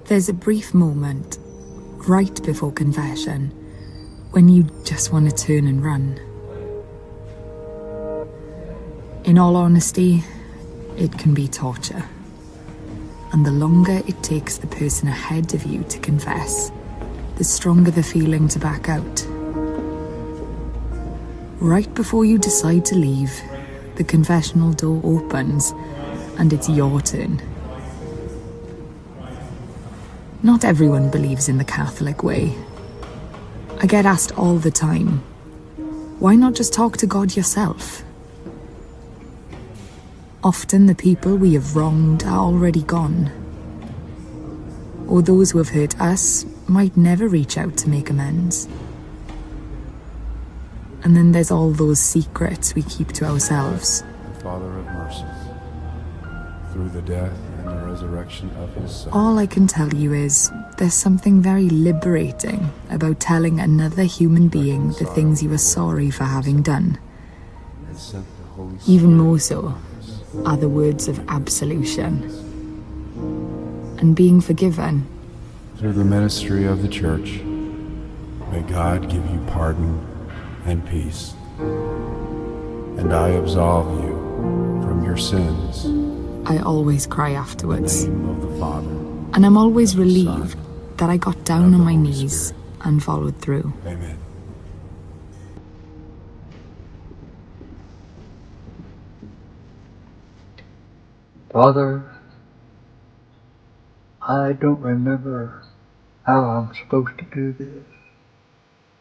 There's a brief moment, right before confession, when you just want to turn and run. In all honesty, it can be torture. And the longer it takes the person ahead of you to confess, the stronger the feeling to back out. Right before you decide to leave, the confessional door opens and it's your turn. Not everyone believes in the Catholic way. I get asked all the time, why not just talk to God yourself? Often the people we have wronged are already gone. Or those who have hurt us might never reach out to make amends. And then there's all those secrets we keep to ourselves. The Father of mercies, through the death and the resurrection of his Son. All I can tell you is, there's something very liberating about telling another human being the things you are sorry for having done. Even more so are the words of absolution and being forgiven. Through the ministry of the Church, may God give you pardon and peace. And I absolve you from your sins. I always cry afterwards. In the name of the Father, and I'm always relieved Son, that I got down on my knees and followed through. Amen. Father, I don't remember how I'm supposed to do this.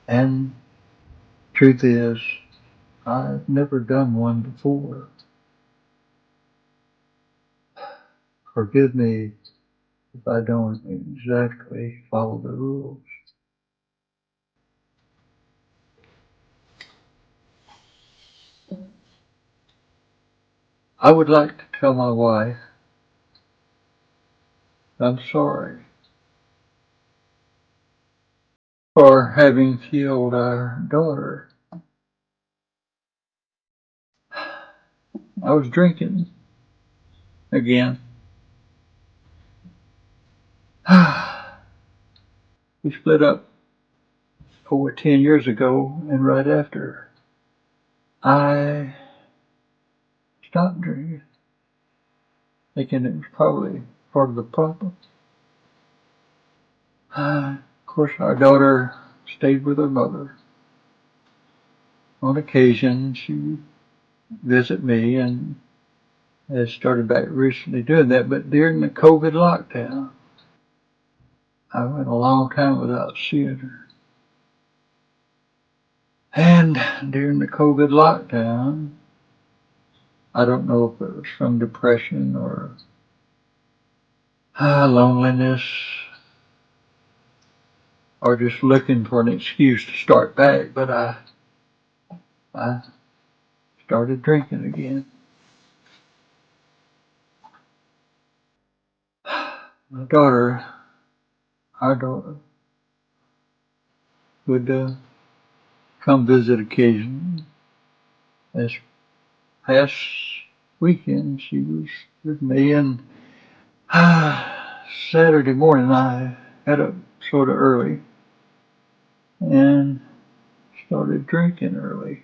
And truth is, I've never done one before. Forgive me if I don't exactly follow the rules. I would like to tell my wife I'm sorry for having killed our daughter. I was drinking again. We split up over 10 years ago, and right after, I stopped drinking, thinking it was probably part of the problem. Of course, our daughter stayed with her mother. On occasion, she would visit me and has started back recently doing that, but during the COVID lockdown, I went a long time without seeing her. And during the COVID lockdown, I don't know if it was from depression or loneliness, or just looking for an excuse to start back, but I started drinking again. My daughter, our daughter, would come visit occasionally. This past weekend, she was with me, and Saturday morning I got up sort of early and started drinking early.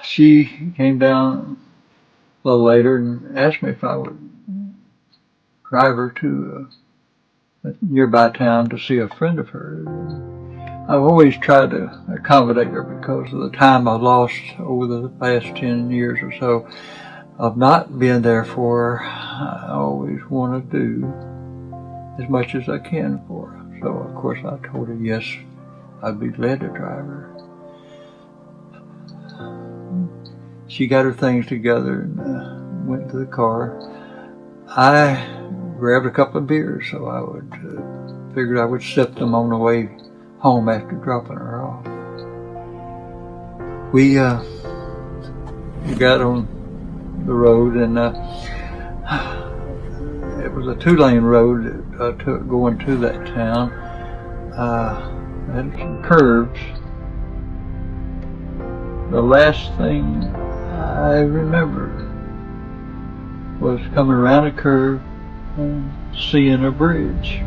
She came down a little later and asked me if I would drive her to a nearby town to see a friend of hers. I've always tried to accommodate her because of the time I've lost over the past 10 years or so of not being there for her. I always want to do as much as I can for her. So, of course, I told her yes, I'd be glad to drive her. She got her things together and went to the car. I grabbed a couple of beers, so I would figured I would sip them on the way home after dropping her off. We got on the road, and it was a 2-lane road that took going to that town. Had some curves. The last thing I remember was coming around a curve and seeing a bridge.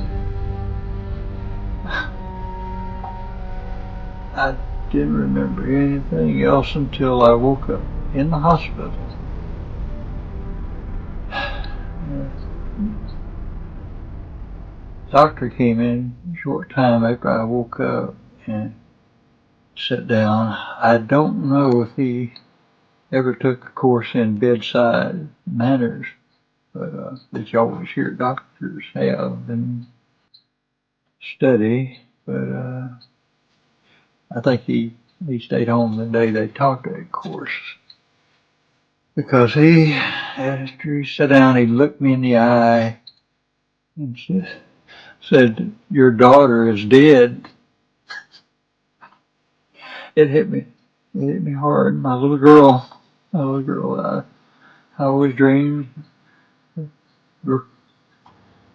I didn't remember anything else until I woke up in the hospital. Doctor came in a short time after I woke up and sat down. I don't know if he ever took a course in bedside manners, but that you always hear doctors have and study. But I think he stayed home the day they taught that course. Because after he sat down, he looked me in the eye and said, "Your daughter is dead." It hit me. It hit me hard. My little girl. I always dreamed of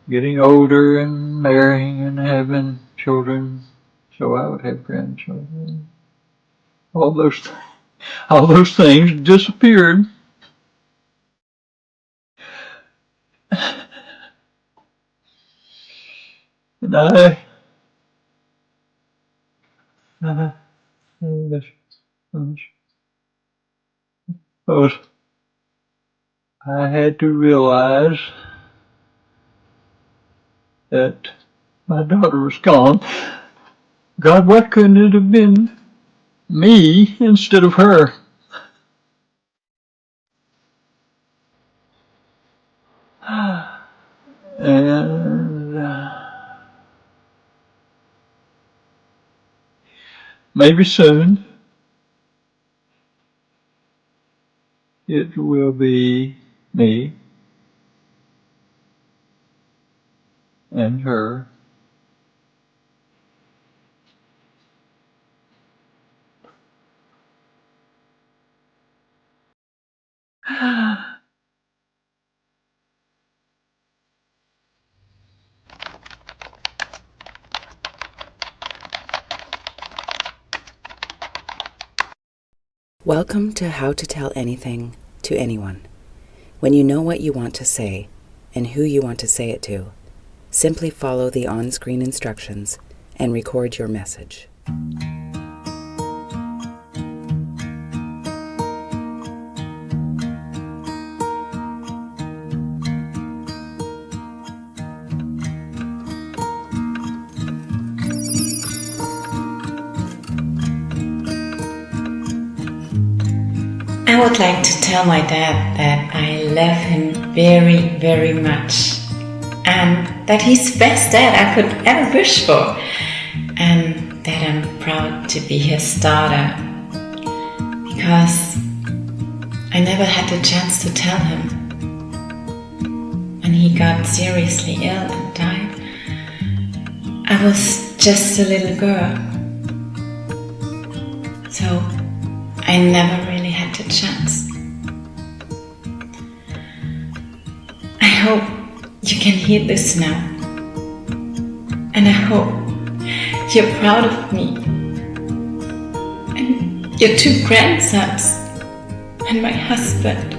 getting older and marrying and having children, so I would have grandchildren. All those things disappeared. And I had to realize that my daughter was gone. God, why couldn't it have been me instead of her? And maybe soon it will be me and her. Welcome to How to Tell Anything to Anyone. When you know what you want to say and who you want to say it to, simply follow the on-screen instructions and record your message. I would like to tell my dad that I love him very, very much, and that he's the best dad I could ever wish for, and that I'm proud to be his daughter, because I never had the chance to tell him. When he got seriously ill and died, I was just a little girl, so I never really had the chance. I hope you can hear this now, and I hope you're proud of me and your 2 grandsons and my husband.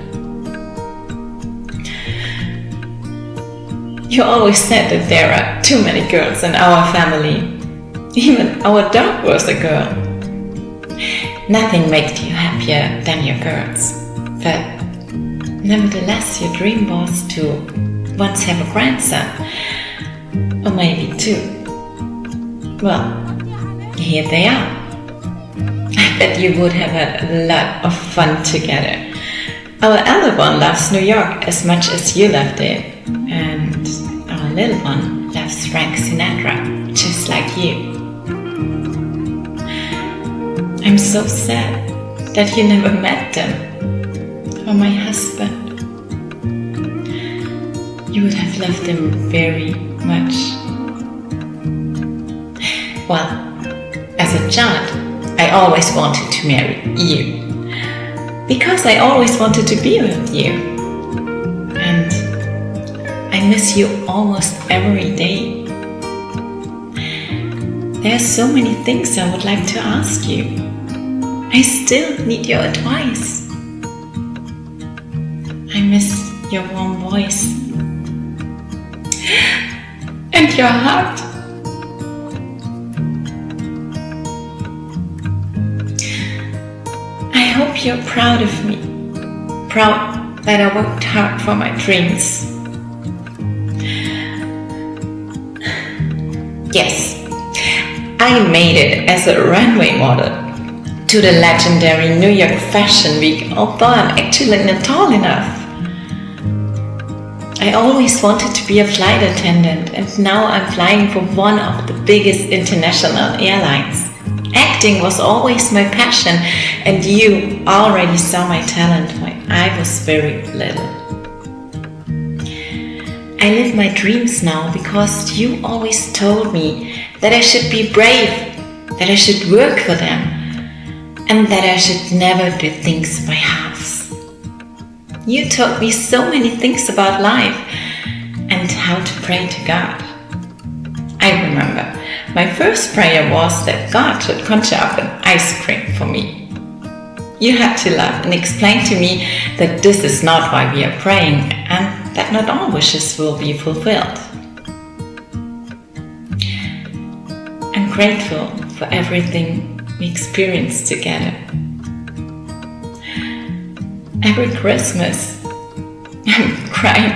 You always said that there are too many girls in our family. Even our dog was a girl. Nothing makes you happier than your girls, but nevertheless your dream was to once have a grandson, or maybe 2. Well, here they are. I bet you would have a lot of fun together. Our elder one loves New York as much as you loved it, and our little one loves Frank Sinatra just like you. I'm so sad that you never met them, or my husband. You would have loved them very much. Well, as a child, I always wanted to marry you, because I always wanted to be with you. And I miss you almost every day. There are so many things I would like to ask you. I still need your advice. I miss your warm voice and your heart. I hope you're proud of me, proud that I worked hard for my dreams. Yes, I made it as a runway model to the legendary New York Fashion Week, although I'm actually not tall enough. I always wanted to be a flight attendant, and now I'm flying for one of the biggest international airlines. Acting was always my passion, and you already saw my talent when I was very little. I live my dreams now because you always told me that I should be brave, that I should work for them, and that I should never do things by halves. You taught me so many things about life and how to pray to God. I remember my first prayer was that God should conjure up an ice cream for me. You had to laugh and explain to me that this is not why we are praying and that not all wishes will be fulfilled. I'm grateful for everything we experienced together. Every Christmas, I'm crying.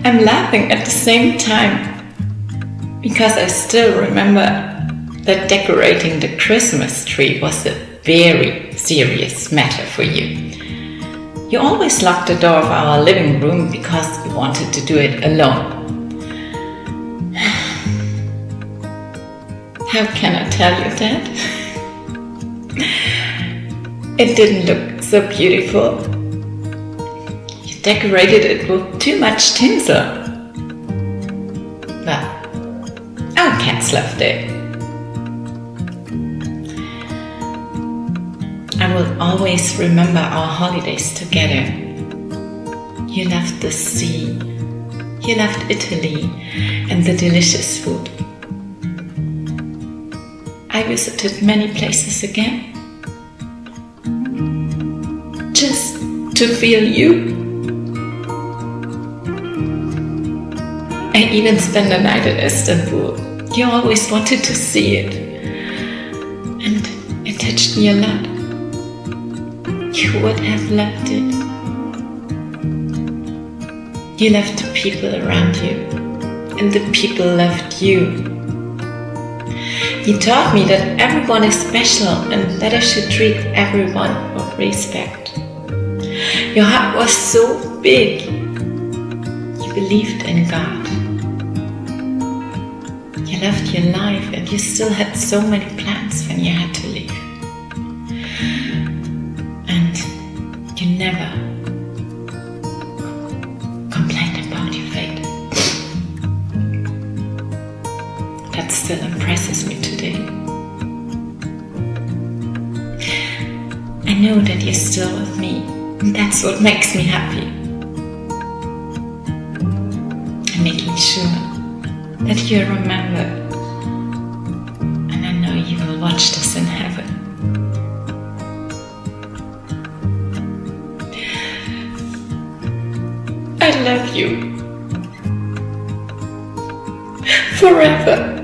I'm laughing at the same time because I still remember that decorating the Christmas tree was a very serious matter for you. You always locked the door of our living room because you wanted to do it alone. How can I tell you that? It didn't look so beautiful. You decorated it with too much tinsel. Well, our cats loved it. I will always remember our holidays together. You loved the sea. You loved Italy and the delicious food. I visited many places again. Just to feel you. I even spent the night in Istanbul. You always wanted to see it. And it touched me a lot. You would have loved it. You loved the people around you. And the people loved you. You taught me that everyone is special and that I should treat everyone with respect. Your heart was so big. You believed in God. You loved your life and you still had so many plans when you had to leave. And you never complained about your fate. That still impresses me today. I know that you're still with me, and that's what makes me happy. I'm making sure that you're remembered, and I know you will watch this in heaven. I love you. Forever.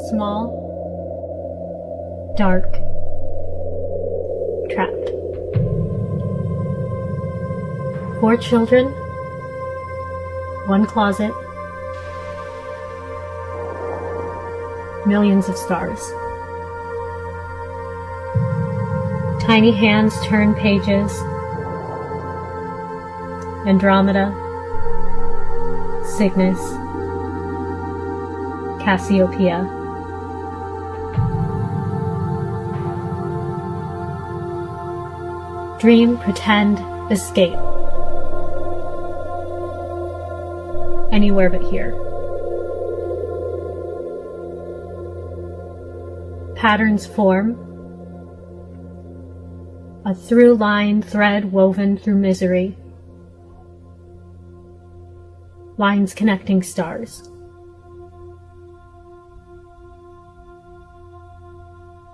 Small, dark, trapped. 4 children, 1 closet, millions of stars. Tiny hands turn pages. Andromeda, Cygnus, Cassiopeia. Dream, pretend, escape. Anywhere but here. Patterns form. A through line thread woven through misery. Lines connecting stars.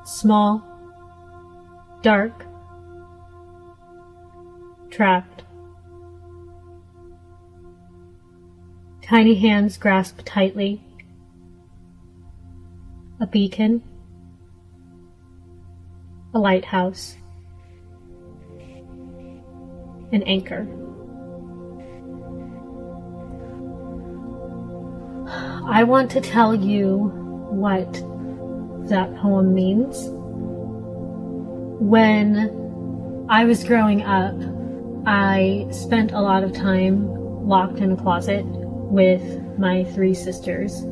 Small, dark, trapped. Tiny hands grasp tightly. A beacon. A lighthouse. An anchor. I want to tell you what that poem means. When I was growing up, I spent a lot of time locked in a closet with my 3 sisters.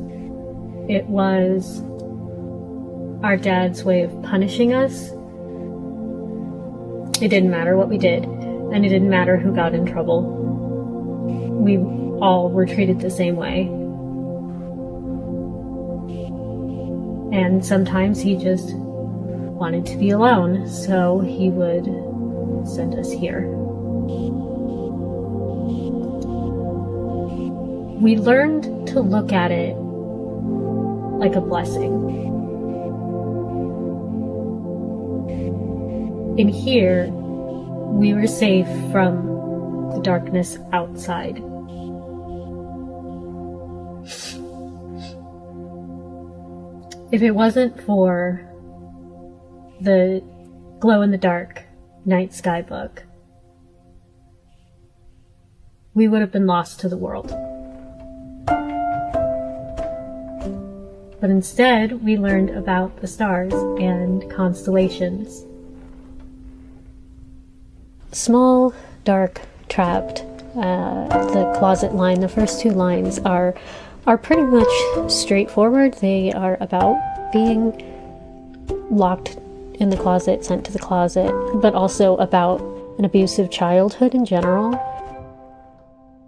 It was our dad's way of punishing us. It didn't matter what we did, and it didn't matter who got in trouble. We all were treated the same way. And sometimes he just wanted to be alone, so he would send us here. We learned to look at it like a blessing. In here, we were safe from the darkness outside. If it wasn't for the glow-in-the-dark night sky book, we would have been lost to the world. But instead, we learned about the stars and constellations. Small, dark, trapped. The closet line, the first 2 lines are pretty much straightforward. They are about being locked in the closet, sent to the closet, but also about an abusive childhood in general.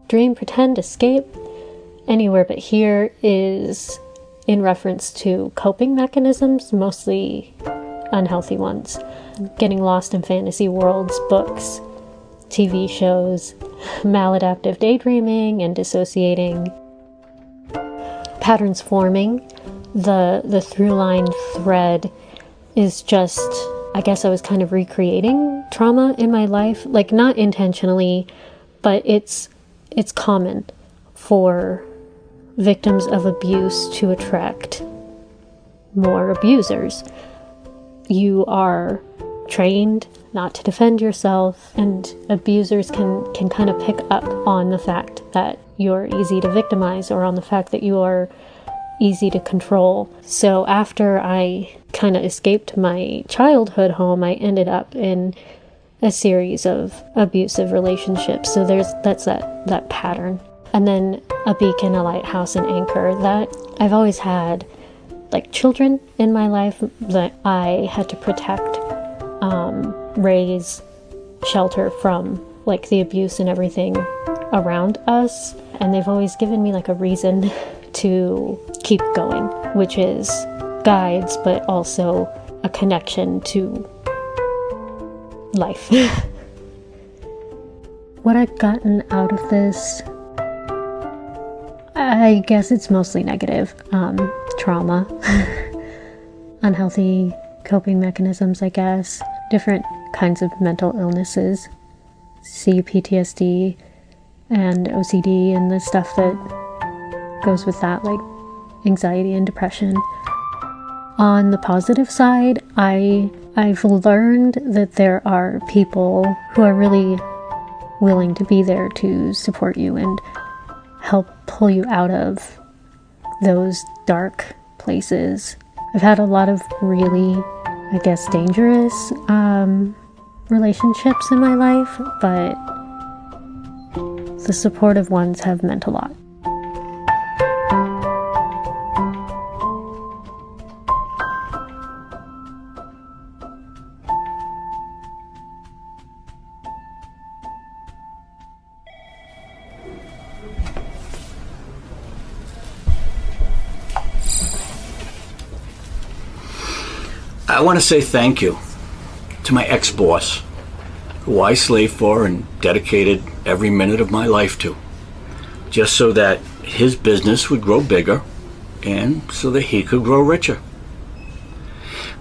Dream, pretend, escape. Anywhere but here is in reference to coping mechanisms, mostly unhealthy ones. Getting lost in fantasy worlds, books, TV shows, maladaptive daydreaming and dissociating. Patterns forming. The through line thread is just, I guess I was kind of recreating trauma in my life, like not intentionally, but it's common for victims of abuse to attract more abusers. You are trained not to defend yourself, and abusers can kind of pick up on the fact that you're easy to victimize, or on the fact that you are easy to control. So after I kind of escaped my childhood home, I ended up in a series of abusive relationships. So that's that pattern. And then a beacon, a lighthouse, an anchor. That I've always had like children in my life that I had to protect, raise, shelter from like the abuse and everything around us. And they've always given me like a reason to keep going, which is guides, but also a connection to life. What I've gotten out of this, I guess it's mostly negative. Trauma, unhealthy coping mechanisms, I guess, different kinds of mental illnesses, PTSD and OCD and the stuff that goes with that, like anxiety and depression. On the positive side, I've learned that there are people who are really willing to be there to support you and help pull you out of those dark places. I've had a lot of really, I guess, dangerous relationships in my life, but the supportive ones have meant a lot. I want to say thank you to my ex-boss who I slaved for and dedicated every minute of my life to, just so that his business would grow bigger and so that he could grow richer.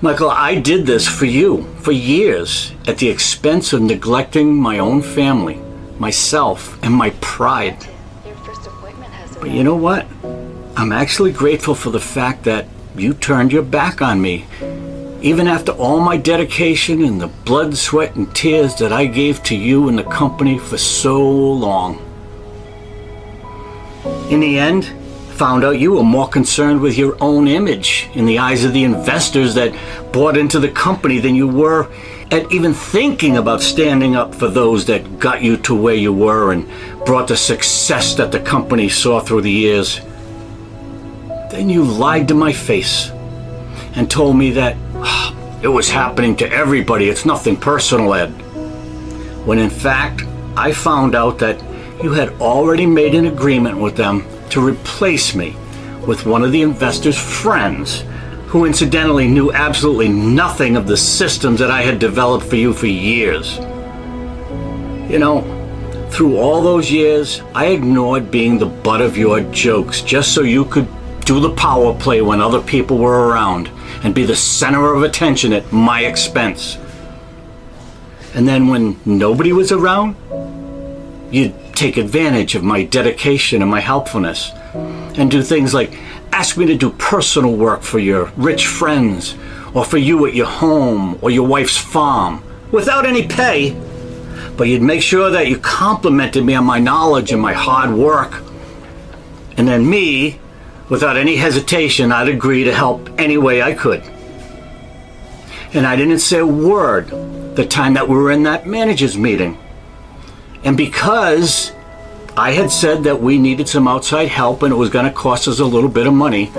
Michael, I did this for you for years at the expense of neglecting my own family, myself, and my pride. But you know what? I'm actually grateful for the fact that you turned your back on me, even after all my dedication and the blood, sweat, and tears that I gave to you and the company for so long. In the end, found out you were more concerned with your own image in the eyes of the investors that bought into the company than you were at even thinking about standing up for those that got you to where you were and brought the success that the company saw through the years. Then you lied to my face and told me that it was happening to everybody, it's nothing personal, Ed. When in fact, I found out that you had already made an agreement with them to replace me with one of the investors' friends, who incidentally knew absolutely nothing of the systems that I had developed for you for years. You know, through all those years, I ignored being the butt of your jokes just so you could do the power play when other people were around and be the center of attention at my expense. And then when nobody was around, you'd take advantage of my dedication and my helpfulness and do things like ask me to do personal work for your rich friends or for you at your home or your wife's farm without any pay. But you'd make sure that you complimented me on my knowledge and my hard work. And then me, without any hesitation, I'd agree to help any way I could. And I didn't say a word the time that we were in that managers meeting. And because I had said that we needed some outside help and it was going to cost us a little bit of money,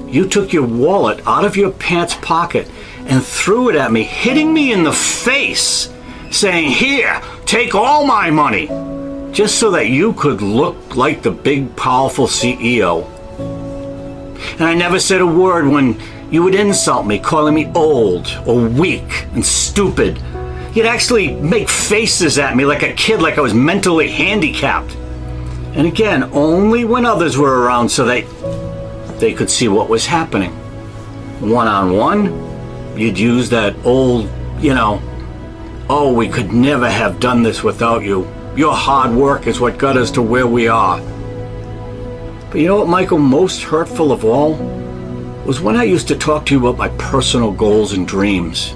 you took your wallet out of your pants pocket and threw it at me, hitting me in the face, saying, "Here, take all my money," just so that you could look like the big, powerful CEO. And I never said a word when you would insult me, calling me old or weak and stupid. You'd actually make faces at me like a kid, like I was mentally handicapped. And again, only when others were around so they could see what was happening. One-on-one, you'd use that old, "Oh, we could never have done this without you. Your hard work is what got us to where we are." But you know what, Michael, most hurtful of all was when I used to talk to you about my personal goals and dreams.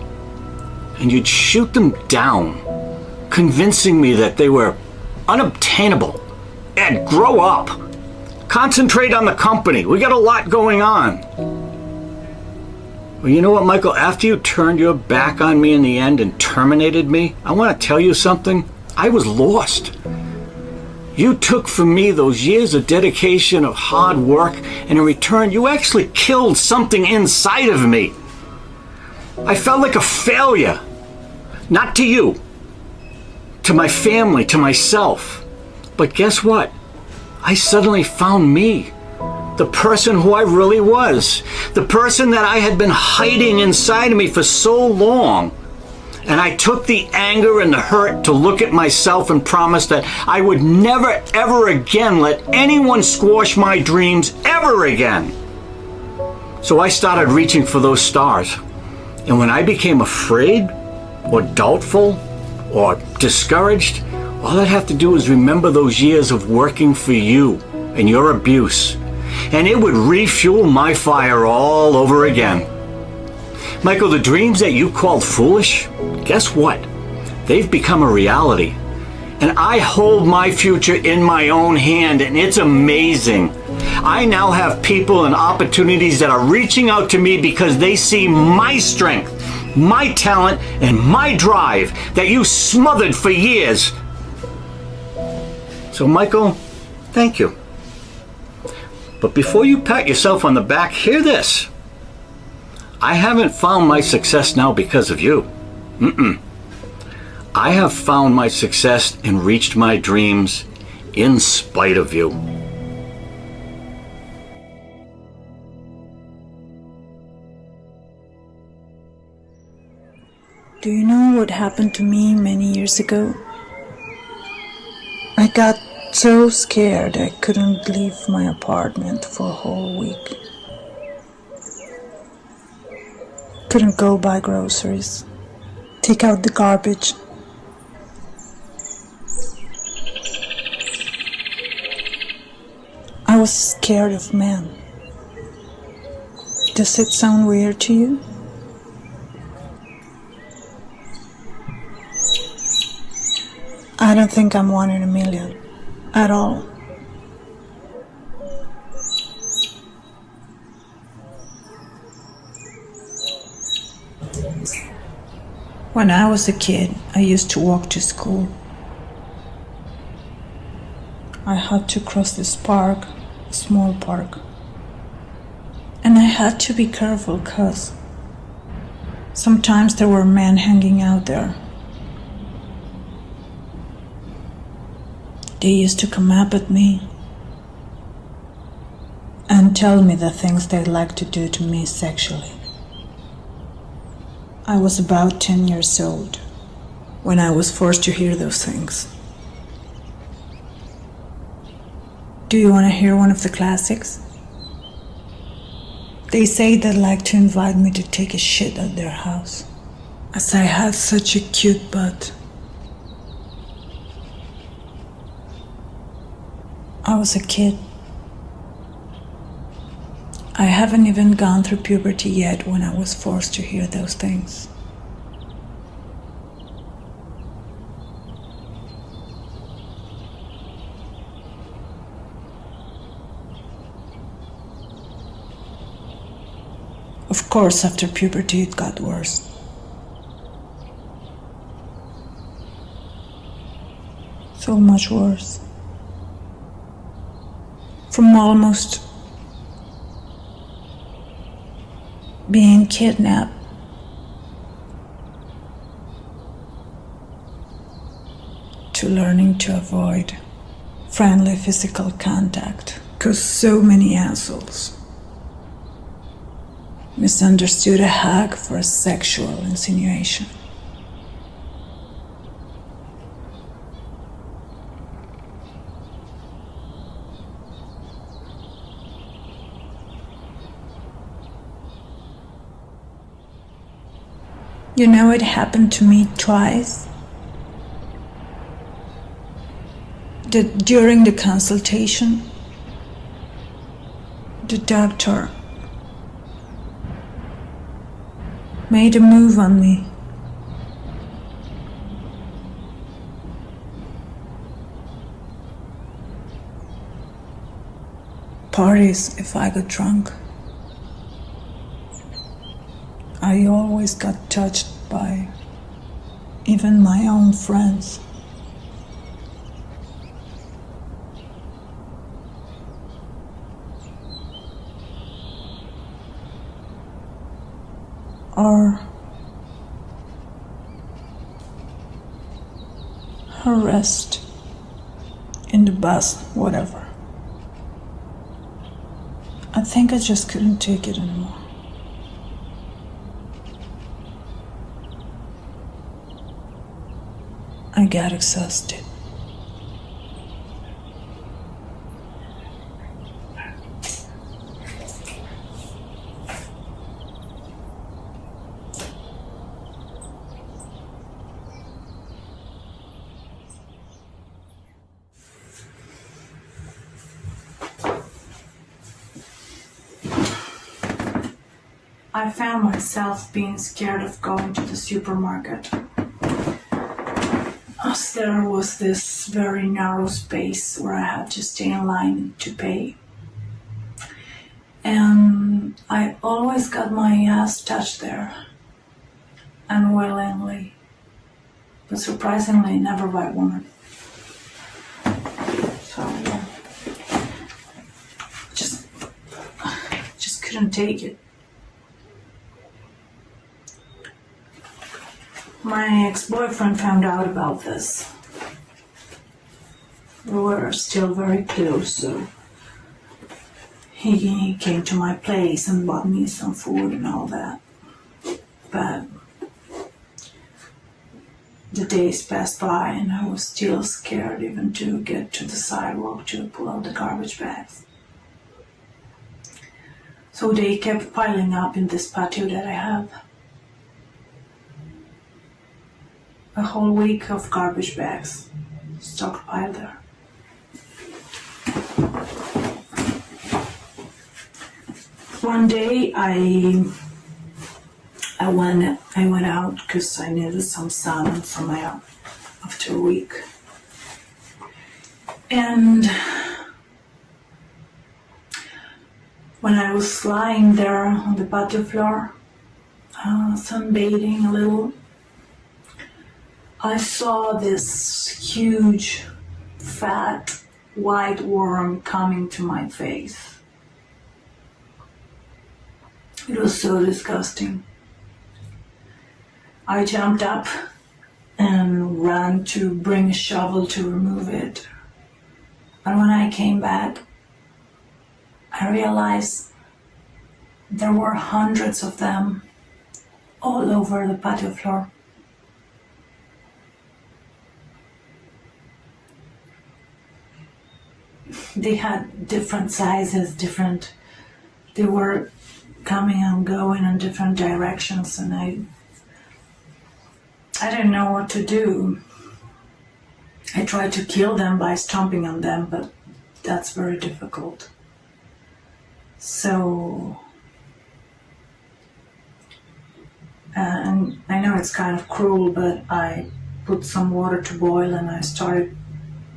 And you'd shoot them down, convincing me that they were unobtainable. Ed, grow up. Concentrate on the company. We got a lot going on. Well, you know what, Michael? After you turned your back on me in the end and terminated me, I want to tell you something. I was lost. You took from me those years of dedication, of hard work, and in return, you actually killed something inside of me. I felt like a failure. Not to you, to my family, to myself. But guess what? I suddenly found me, the person who I really was, the person that I had been hiding inside of me for so long. And I took the anger and the hurt to look at myself and promise that I would never, ever again let anyone squash my dreams ever again. So I started reaching for those stars. And when I became afraid or doubtful or discouraged, all I'd have to do is remember those years of working for you and your abuse, and it would refuel my fire all over again. Michael, the dreams that you called foolish, guess what? They've become a reality. And I hold my future in my own hand, and it's amazing. I now have people and opportunities that are reaching out to me because they see my strength, my talent, and my drive that you smothered for years. So, Michael, thank you. But before you pat yourself on the back, hear this. I haven't found my success now because of you. I have found my success and reached my dreams in spite of you. Do you know what happened to me many years ago? I got so scared I couldn't leave my apartment for a whole week. Couldn't go buy groceries, take out the garbage. I was scared of men. Does it sound weird to you? I don't think I'm one in a million, at all. When I was a kid, I used to walk to school. I had to cross this park, a small park. And I had to be careful because sometimes there were men hanging out there. They used to come up at me and tell me the things they liked to do to me sexually. I was about 10 years old when I was forced to hear those things. Do you want to hear one of the classics? They say they'd like to invite me to take a shit at their house, as I had such a cute butt. I was a kid. I haven't even gone through puberty yet when I was forced to hear those things. Of course, after puberty it got worse. So much worse. From almost being kidnapped to learning to avoid friendly physical contact, because so many assholes misunderstood a hug for a sexual insinuation. You know, it happened to me twice. During the consultation, the doctor made a move on me. Parties if I got drunk. I always got touched by even my own friends. Or harassed in the bus, whatever. I think I just couldn't take it anymore. I got exhausted. I found myself being scared of going to the supermarket, as there was this very narrow space where I had to stay in line to pay. And I always got my ass touched there, unwillingly, but surprisingly never by a woman. So yeah, just couldn't take it. My ex-boyfriend found out about this. We were still very close, so he came to my place and bought me some food and all that. But The days passed by and I was still scared even to get to the sidewalk to pull out the garbage bags. So they kept piling up in this patio that I have. A whole week of garbage bags stockpiled there. One day I went out because I needed some sun from my after a week. And when I was lying there on the patio floor, sunbathing a little, I saw this huge, fat, white worm coming to my face. It was so disgusting. I jumped up and ran to bring a shovel to remove it. But when I came back, I realized there were hundreds of them all over the patio floor. They had different sizes, they were coming and going in different directions, and I didn't know what to do. I tried to kill them by stomping on them, but that's very difficult. So, and I know it's kind of cruel, but I put some water to boil and I started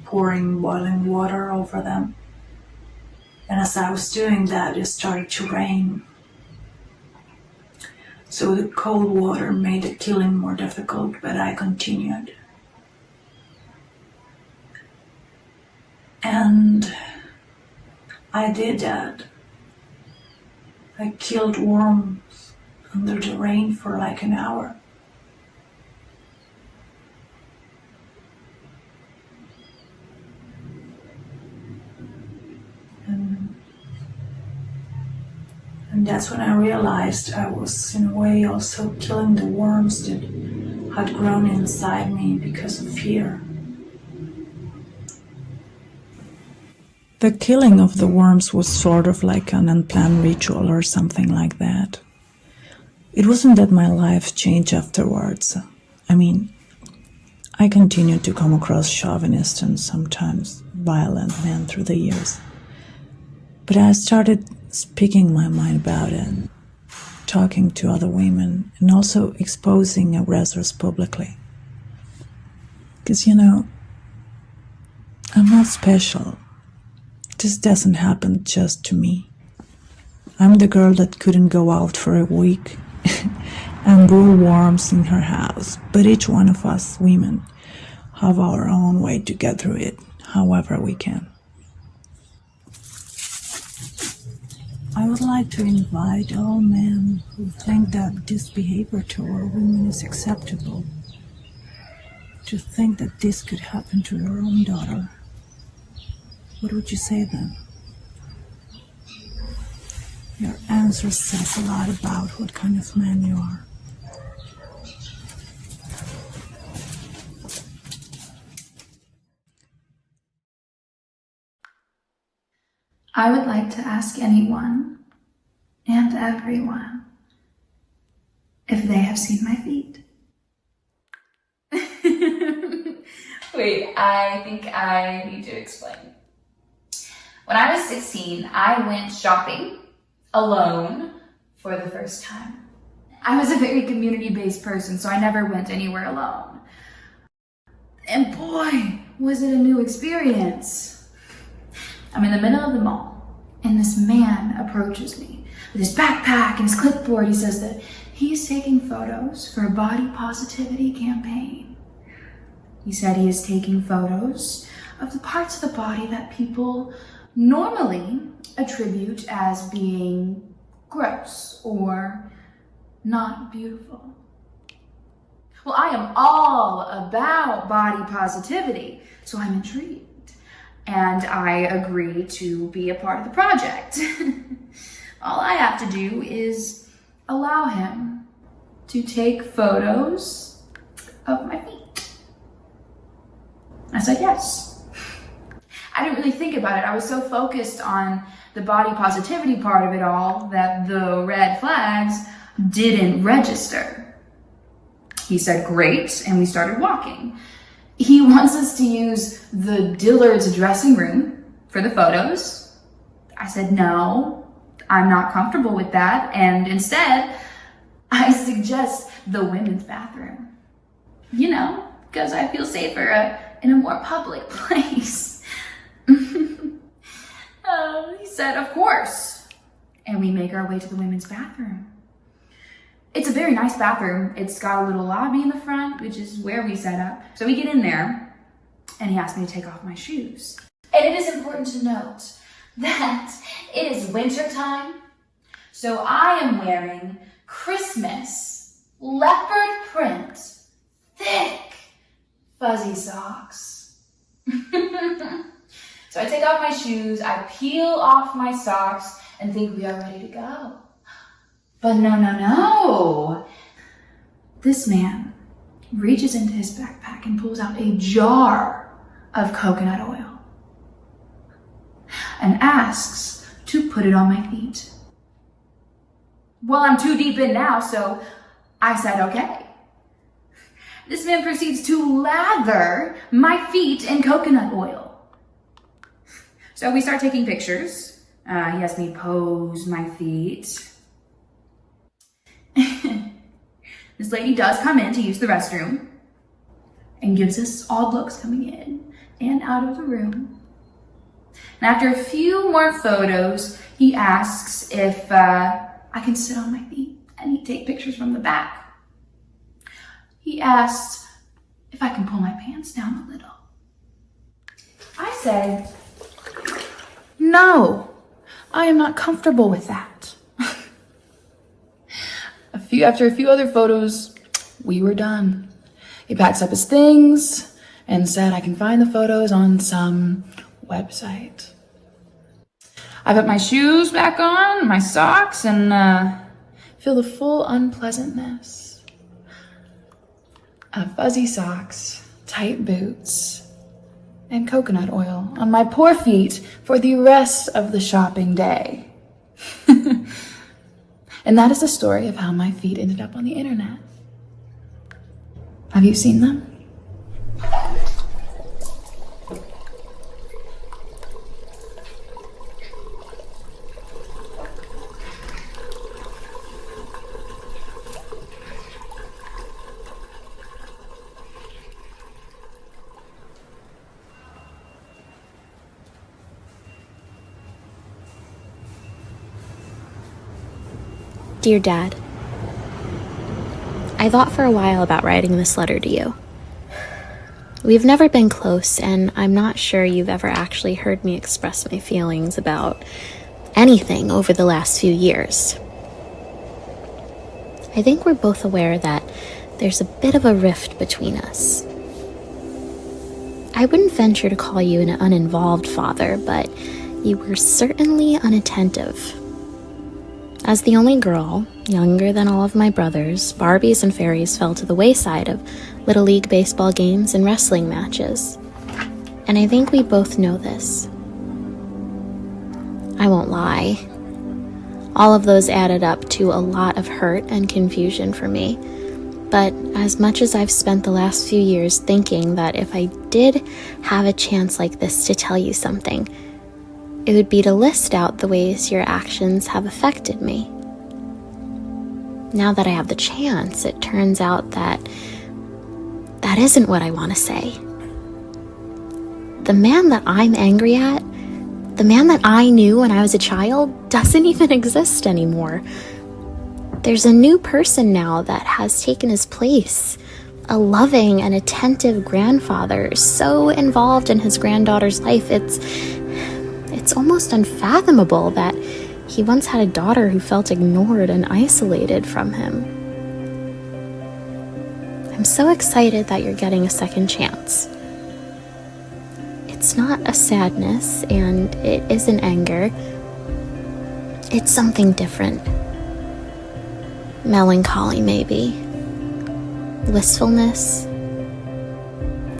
pouring boiling water over them. And as I was doing that, it started to rain. So the cold water made the killing more difficult, but I continued. And I did that. I killed worms under the rain for like an hour. And that's when I realized I was in a way also killing the worms that had grown inside me because of fear. The killing of the worms was sort of like an unplanned ritual or something like that. It wasn't that my life changed afterwards. I mean, I continued to come across chauvinist and sometimes violent men through the years. But I started speaking my mind about it, talking to other women, and also exposing aggressors publicly. Because, you know, I'm not special. This doesn't happen just to me. I'm the girl that couldn't go out for a week and brew worms in her house. But each one of us women have our own way to get through it, however we can. I would like to invite all men who think that this behavior toward women is acceptable to think that this could happen to your own daughter. What would you say then? Your answer says a lot about what kind of man you are. I would like to ask anyone and everyone if they have seen my feet. Wait, I think I need to explain. When I was 16, I went shopping alone for the first time. I was a very community-based person, so I never went anywhere alone. And boy, was it a new experience. I'm in the middle of the mall, and this man approaches me with his backpack and his clipboard. He says that he's taking photos for a body positivity campaign. He said he is taking photos of the parts of the body that people normally attribute as being gross or not beautiful. Well, I am all about body positivity, so I'm intrigued, and I agree to be a part of the project. All I have to do is allow him to take photos of my feet. was. I didn't really think about it. I was so focused on the body positivity part of it all that the red flags didn't register. He said, great, and we started walking. He wants us to use the Dillard's dressing room for the photos. I said, no, I'm not comfortable with that, and instead, I suggest the women's bathroom. You know, because I feel safer in a more public place. He said, of course. And we make our way to the women's bathroom. It's a very nice bathroom. It's got a little lobby in the front, which is where we set up. So we get in there, and he asked me to take off my shoes. And it is important to note that it is winter time, so I am wearing Christmas leopard print, thick, fuzzy socks. So I take off my shoes, I peel off my socks, and think we are ready to go. But no. This man reaches into his backpack and pulls out a jar of coconut oil and asks to put it on my feet. Well, I'm too deep in now, so I said, okay. This man proceeds to lather my feet in coconut oil. So we start taking pictures. He has me pose my feet. This lady does come in to use the restroom and gives us odd looks coming in and out of the room. And after a few more photos, he asks if I can sit on my feet and he'd take pictures from the back. He asked if I can pull my pants down a little. I said, no, I am not comfortable with that. After a few other photos, we were done. He packs up his things and said I can find the photos on some website. I put my shoes back on, my socks, and feel the full unpleasantness of fuzzy socks, tight boots, and coconut oil on my poor feet for the rest of the shopping day. And that is the story of how my feet ended up on the internet. Have you seen them? Dear Dad, I thought for a while about writing this letter to you. We've never been close, and I'm not sure you've ever actually heard me express my feelings about anything over the last few years. I think we're both aware that there's a bit of a rift between us. I wouldn't venture to call you an uninvolved father, but you were certainly unattentive. As the only girl, younger than all of my brothers, Barbies and fairies fell to the wayside of Little League baseball games and wrestling matches. And I think we both know this. I won't lie. All of those added up to a lot of hurt and confusion for me. But as much as I've spent the last few years thinking that if I did have a chance like this to tell you something, it would be to list out the ways your actions have affected me. Now that I have the chance, it turns out that isn't what I want to say. The man that I'm angry at, the man that I knew when I was a child, doesn't even exist anymore. There's a new person now that has taken his place. A loving and attentive grandfather, so involved in his granddaughter's life, it's almost unfathomable that he once had a daughter who felt ignored and isolated from him. I'm so excited that you're getting a second chance. It's not a sadness, and it isn't anger. It's something different. Melancholy, maybe. Wistfulness.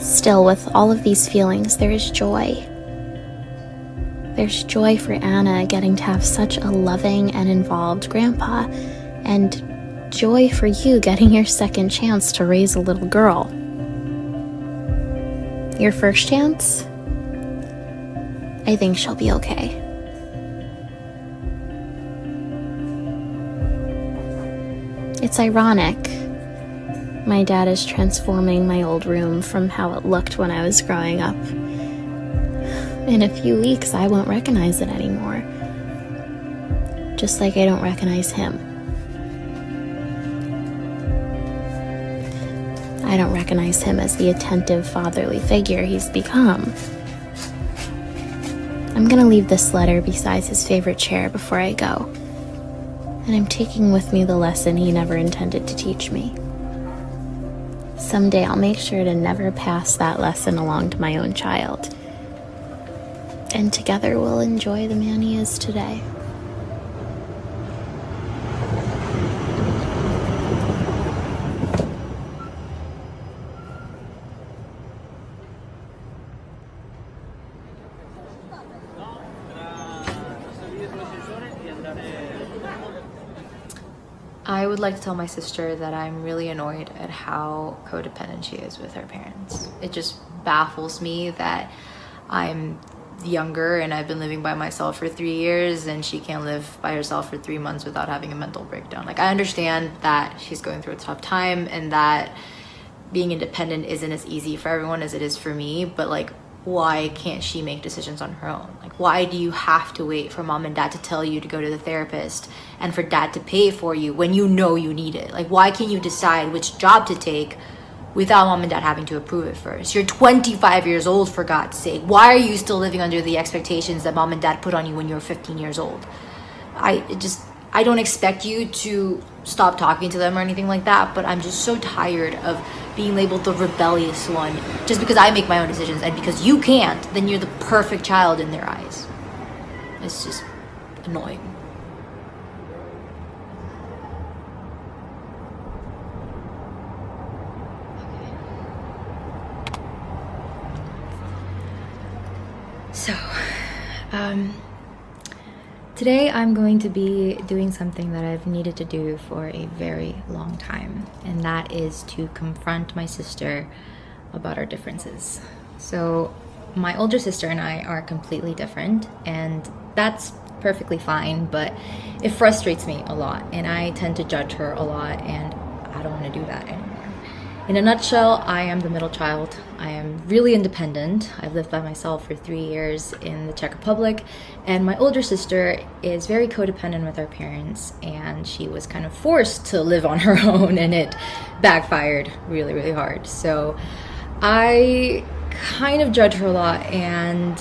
Still, with all of these feelings, there is joy. There's joy for Anna getting to have such a loving and involved grandpa, and joy for you getting your second chance to raise a little girl. Your first chance? I think she'll be okay. It's ironic. My dad is transforming my old room from how it looked when I was growing up. In a few weeks, I won't recognize it anymore. Just like I don't recognize him. I don't recognize him as the attentive, fatherly figure he's become. I'm gonna leave this letter beside his favorite chair before I go. And I'm taking with me the lesson he never intended to teach me. Someday I'll make sure to never pass that lesson along to my own child. And together we'll enjoy the man he is today. I would like to tell my sister that I'm really annoyed at how codependent she is with her parents. It just baffles me that I'm younger and I've been living by myself for 3 years and she can't live by herself for 3 months without having a mental breakdown. Like, I understand that she's going through a tough time and that being independent isn't as easy for everyone as it is for me, but like, why can't she make decisions on her own? Like, why do you have to wait for mom and dad to tell you to go to the therapist and for dad to pay for you when you know you need it? Like, why can't you decide which job to take without mom and dad having to approve it first? You're 25 years old, for God's sake. Why are you still living under the expectations that mom and dad put on you when you were 15 years old? I don't expect you to stop talking to them or anything like that, but I'm just so tired of being labeled the rebellious one just because I make my own decisions, and because you can't, then you're the perfect child in their eyes. It's just annoying. So, today I'm going to be doing something that I've needed to do for a very long time, and that is to confront my sister about our differences. So, my older sister and I are completely different, and that's perfectly fine, but it frustrates me a lot, and I tend to judge her a lot, and I don't want to do that anymore. In a nutshell, I am the middle child. I am really independent. I've lived by myself for 3 years in the Czech Republic, and my older sister is very codependent with our parents, and she was kind of forced to live on her own, and it backfired really, really hard. So I kind of judge her a lot, and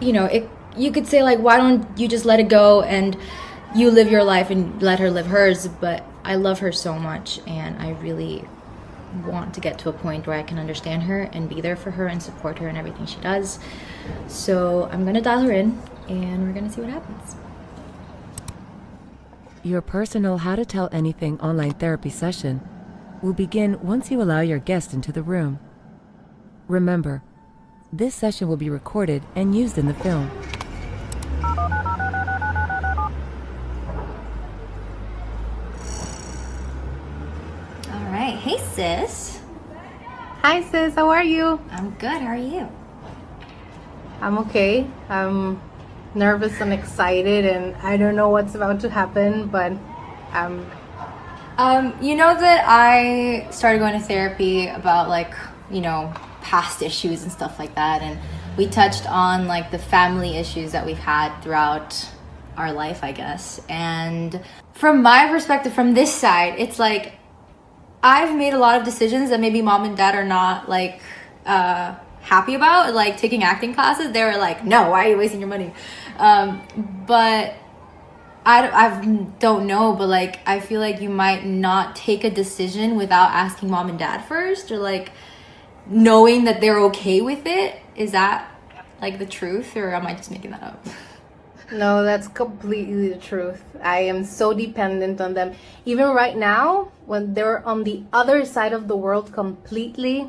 you could say, like, why don't you just let it go and you live your life and let her live hers? But I love her so much, and I really want to get to a point where I can understand her and be there for her and support her in everything she does. So I'm gonna dial her in and we're gonna see what happens. Your personal How to Tell Anything online therapy session will begin once you allow your guest into the room. Remember, this session will be recorded and used in the film. Hey sis. Hi sis, how are you? I'm good, how are you? I'm okay. I'm nervous and excited and I don't know what's about to happen, but you know that I started going to therapy about past issues and stuff like that, and we touched on like the family issues that we've had throughout our life, I guess. And from my perspective, from this side, it's like I've made a lot of decisions that maybe mom and dad are not happy about, like taking acting classes. They were like, no, why are you wasting your money? But I don't know, but like I feel like you might not take a decision without asking mom and dad first, or like knowing that they're okay with it. Is that like the truth, or am I just making that up? No, that's completely the truth. I am so dependent on them. Even right now, when they're on the other side of the world completely,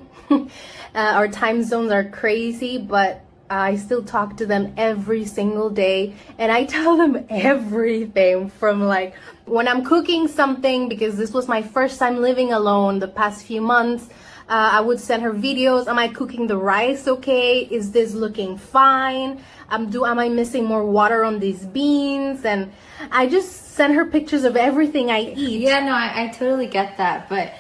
our time zones are crazy, but I still talk to them every single day, and I tell them everything from like when I'm cooking something, because this was my first time living alone the past few months. I would send her videos. Am I cooking the rice okay? Is this looking fine? Am I missing more water on these beans? And I just send her pictures of everything I eat. Yeah, no, I totally get that. But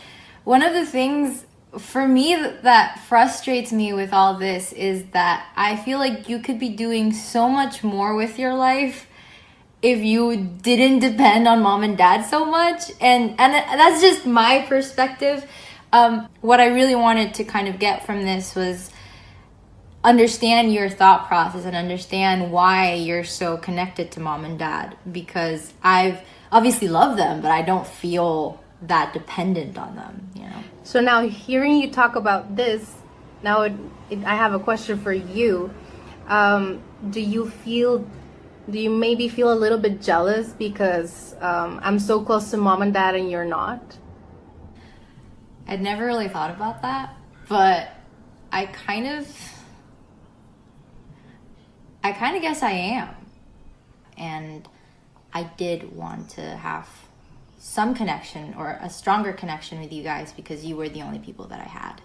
one of the things for me that frustrates me with all this is that I feel like you could be doing so much more with your life if you didn't depend on mom and dad so much. And that's just my perspective. What I really wanted to kind of get from this was understand your thought process and understand why you're so connected to mom and dad, because I've obviously loved them, but I don't feel that dependent on them, you know. So now hearing you talk about this, now I have a question for you. Do you maybe feel a little bit jealous because I'm so close to mom and dad and you're not? I'd never really thought about that, but I kind of guess I am. And I did want to have some connection or a stronger connection with you guys because you were the only people that I had.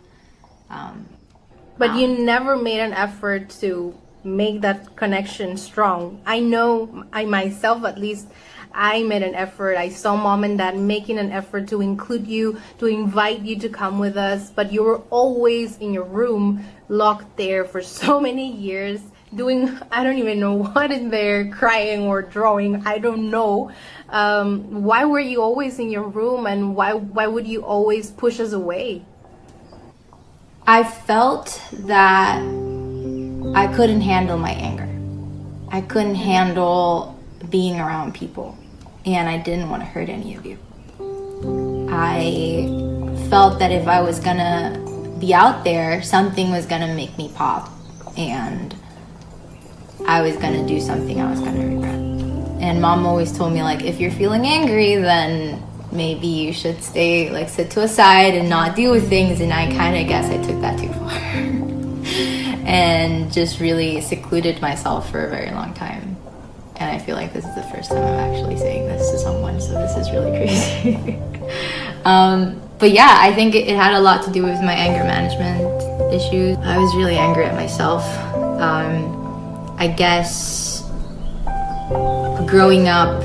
But you never made an effort to make that connection strong. I know, I myself at least, I made an effort. I saw mom and dad making an effort to include you, to invite you to come with us, but you were always in your room, locked there for so many years, doing, I don't even know what in there, crying or drawing, I don't know. Why were you always in your room, and why would you always push us away? I felt that I couldn't handle my anger. I couldn't handle being around people, and I didn't want to hurt any of you. I felt that if I was gonna be out there, something was gonna make me pop, and I was gonna do something I was gonna regret. And mom always told me, like, if you're feeling angry, then maybe you should stay, like, sit to a side and not deal with things. And I kind of guess I took that too far and just really secluded myself for a very long time. And I feel like this is the first time I'm actually saying this to someone, so this is really crazy. But yeah, I think it had a lot to do with my anger management issues. I was really angry at myself. I guess growing up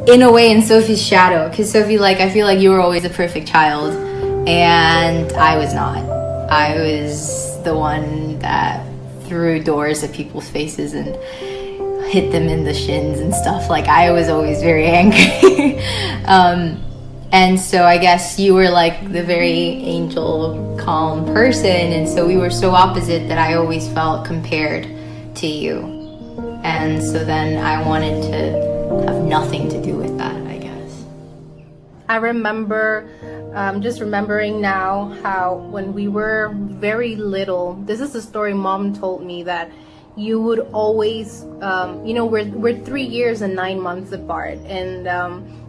in a way in Sophie's shadow, because Sophie, like, I feel like you were always a perfect child and I was not. I was the one that threw doors at people's faces and hit them in the shins and stuff. Like, I was always very angry. And so I guess you were like the very angel, calm person, and so we were so opposite that I always felt compared to you. And so then I wanted to have nothing to do with that, I guess. I remember, just remembering now how when we were very little, this is the story mom told me, that you would always, we're 3 years and 9 months apart, and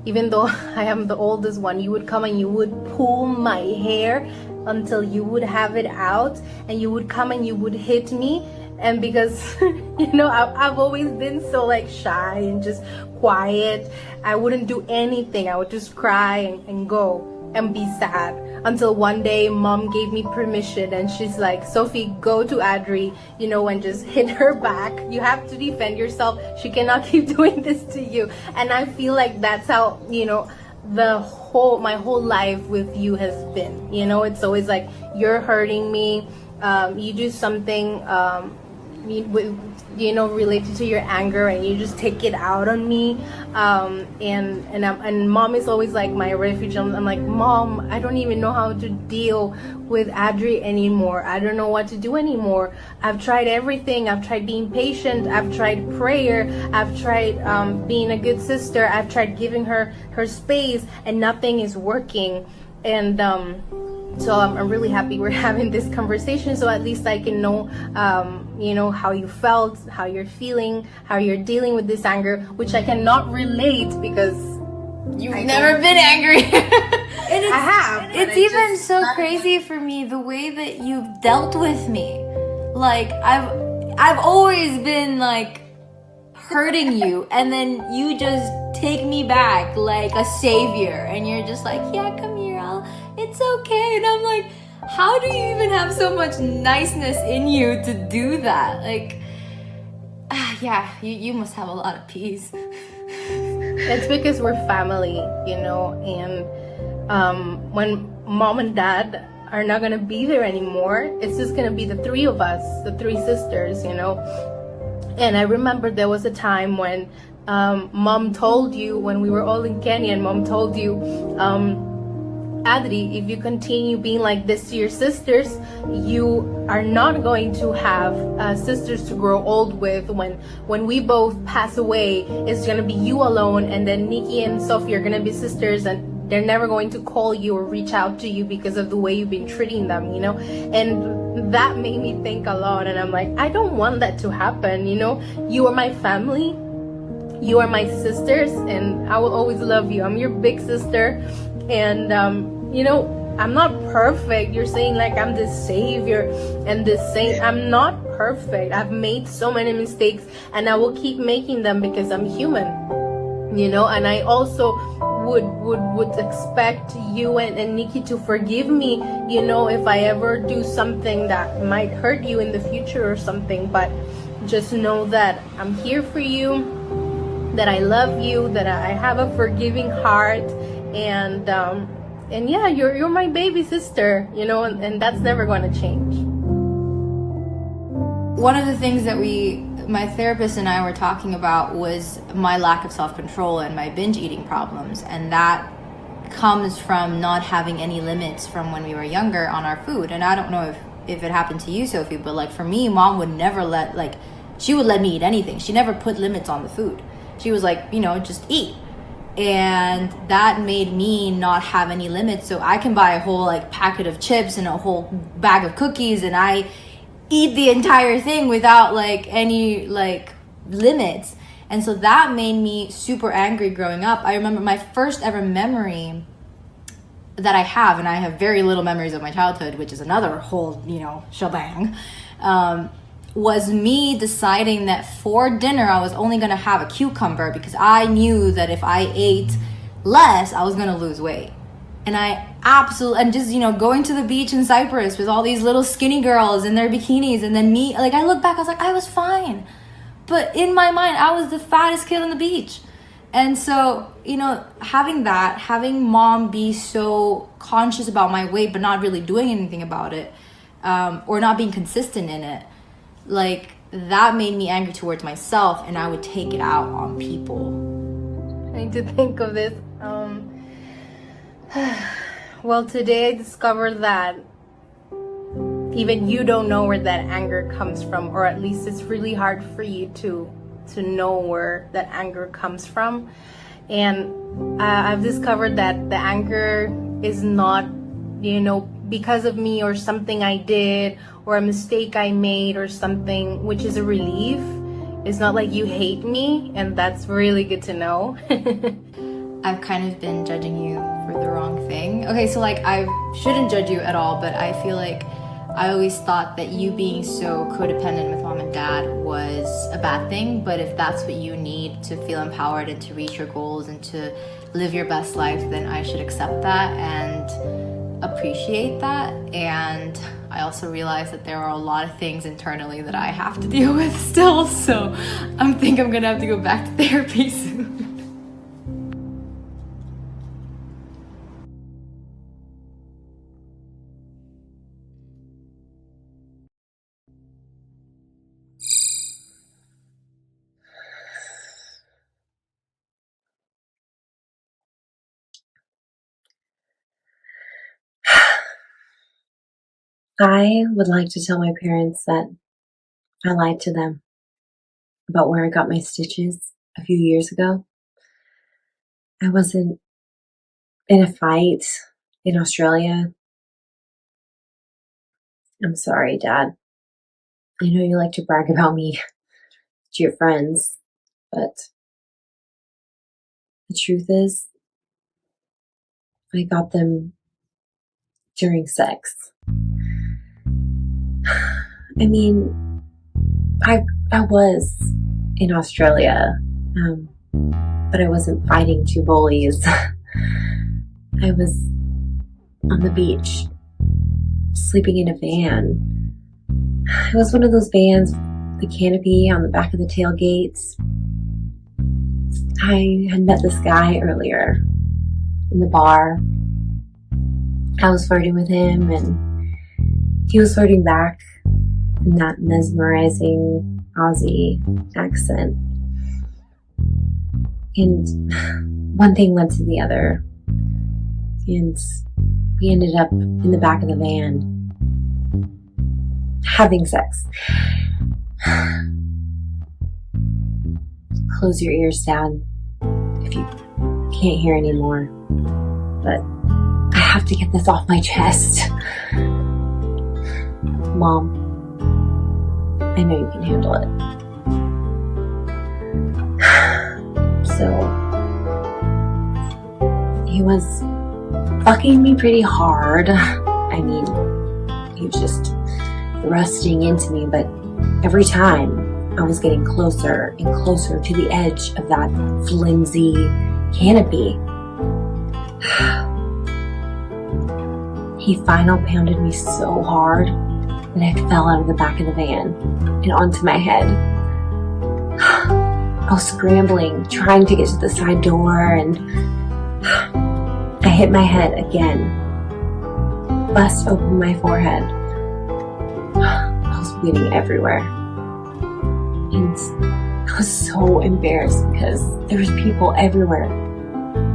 even though I am the oldest one, you would come and you would pull my hair until you would have it out, and you would come and you would hit me. And because, I've always been so like shy and just quiet, I wouldn't do anything. I would just cry and go and be sad, until one day mom gave me permission and she's like, Sophie, go to Adri, and just hit her back. You have to defend yourself. She cannot keep doing this to you. And I feel like that's how, my whole life with you has been. It's always like, you're hurting me. You do something, related to your anger, and you just take it out on me, and mom is always like my refuge. I'm like, Mom, I don't even know how to deal with Adri anymore. I don't know what to do anymore. I've tried everything. I've tried being patient. I've tried prayer. I've tried being a good sister. I've tried giving her space, and nothing is working. And So I'm really happy we're having this conversation, so at least I can know, how you felt, how you're feeling, how you're dealing with this anger, which I cannot relate because you've never been angry. And I have. It's even so crazy for me the way that you've dealt with me. Like I've always been like hurting you, and then you just take me back like a savior, and you're just like, yeah, come here, it's okay. And I'm like, how do you even have so much niceness in you to do that? Like, yeah, you must have a lot of peace. It's because we're family, and when mom and dad are not gonna be there anymore, it's just gonna be the three of us, the three sisters, And I remember there was a time when mom told you, when we were all in Kenya, and mom told you, Adri, if you continue being like this to your sisters, you are not going to have sisters to grow old with. When we both pass away, it's gonna be you alone, and then Nikki and Sophie are gonna be sisters, and they're never going to call you or reach out to you because of the way you've been treating them, And that made me think a lot, and I'm like, I don't want that to happen, You are my family, you are my sisters, and I will always love you. I'm your big sister, and I'm not perfect. You're saying like I'm this savior and this saint. I'm not perfect. I've made so many mistakes, and I will keep making them because I'm human, And I also would expect you and Nikki to forgive me, if I ever do something that might hurt you in the future or something. But just know that I'm here for you, that I love you, that I have a forgiving heart, and yeah, you're my baby sister, and that's never going to change. One of the things that my therapist and I were talking about was my lack of self-control and my binge eating problems, and that comes from not having any limits from when we were younger on our food. And I don't know if it happened to you, Sophie, but like for me, mom would never she would let me eat anything. She never put limits on the food. She was like, just eat. And that made me not have any limits, so I can buy a whole packet of chips and a whole bag of cookies, and I eat the entire thing without any limits. And so that made me super angry growing up. I remember my first ever memory that I have, and I have very little memories of my childhood, which is another whole shebang, was me deciding that for dinner I was only going to have a cucumber because I knew that if I ate less I was going to lose weight. And going to the beach in Cyprus with all these little skinny girls in their bikinis, and then me, I look back, I was like, I was fine, but in my mind I was the fattest kid on the beach. And so having mom be so conscious about my weight but not really doing anything about it, or not being consistent in it, that made me angry towards myself, and I would take it out on people. I need to think of this. Well, today I discovered that even you don't know where that anger comes from, or at least it's really hard for you to know where that anger comes from. And I've discovered that the anger is not, because of me or something I did or a mistake I made or something, which is a relief. It's not like you hate me, and that's really good to know. I've kind of been judging you for the wrong thing. Okay, so I shouldn't judge you at all, but I feel like I always thought that you being so codependent with mom and dad was a bad thing, but if that's what you need to feel empowered and to reach your goals and to live your best life, then I should accept that and appreciate that. And I also realize that there are a lot of things internally that I have to deal with still, so I think I'm gonna have to go back to therapy soon. I would like to tell my parents that I lied to them about where I got my stitches a few years ago. I wasn't in a fight in Australia. I'm sorry, Dad. I know you like to brag about me to your friends, but the truth is, I got them during sex. I mean, I was in Australia, but I wasn't fighting two bullies. I was on the beach, sleeping in a van. It was one of those vans with the canopy on the back of the tailgates. I had met this guy earlier in the bar. I was flirting with him, and he was flirting back in that mesmerizing Aussie accent. And one thing led to the other, and we ended up in the back of the van having sex. Close your ears, Dad, if you can't hear anymore. But I have to get this off my chest. Mom, I know you can handle it. So, he was fucking me pretty hard. I mean, he was just thrusting into me, but every time I was getting closer and closer to the edge of that flimsy canopy. He final pounded me so hard that I fell out of the back of the van and onto my head. I was scrambling, trying to get to the side door, and I hit my head again. Bust open my forehead. I was bleeding everywhere. And I was so embarrassed because there was people everywhere.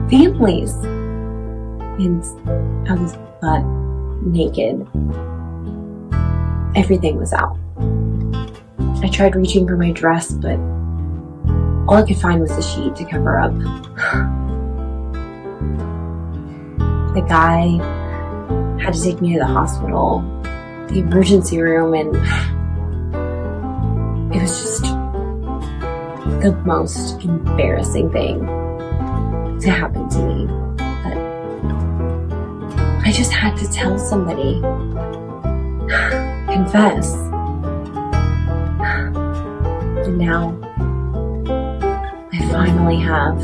Families. And I was butt naked. Everything was out. I tried reaching for my dress, but all I could find was the sheet to cover up. The guy had to take me to the hospital, the emergency room, and it was just the most embarrassing thing to happen to me. But I just had to tell somebody. Confess. And now I finally have.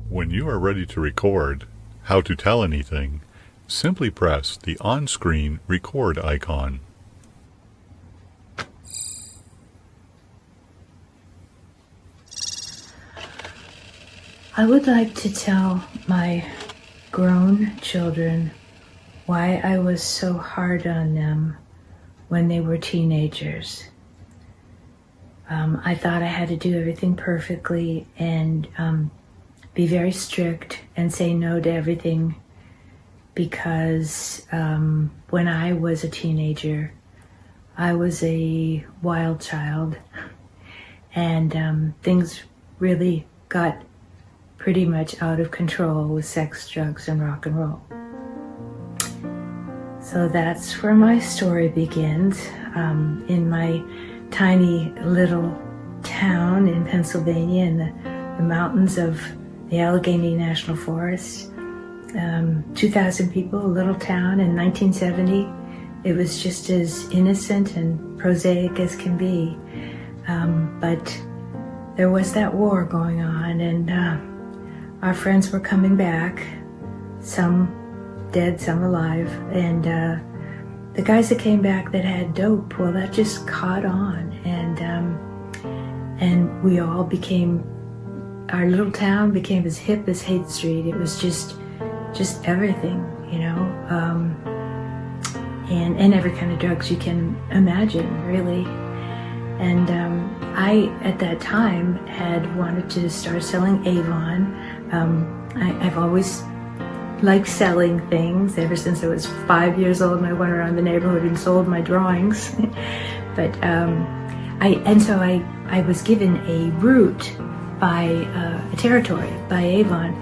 When you are ready to record How to Tell Anything, simply press the on-screen record icon. I would like to tell my grown children why I was so hard on them when they were teenagers. I thought I had to do everything perfectly and be very strict and say no to everything because when I was a teenager, I was a wild child and things really got pretty much out of control with sex, drugs, and rock and roll. So that's where my story begins, in my tiny little town in Pennsylvania in the mountains of the Allegheny National Forest. 2,000 people, a little town in 1970. It was just as innocent and prosaic as can be. But there was that war going on, and our friends were coming back, some dead, some alive, and the guys that came back that had dope, well, that just caught on, and we all became, our little town became as hip as Haight Street. It was just everything, you know, and every kind of drugs you can imagine, really. And I, at that time, had wanted to start selling Avon. I've always liked selling things ever since I was 5 years old, and I went around the neighborhood and sold my drawings. But So I was given a route by a territory by Avon,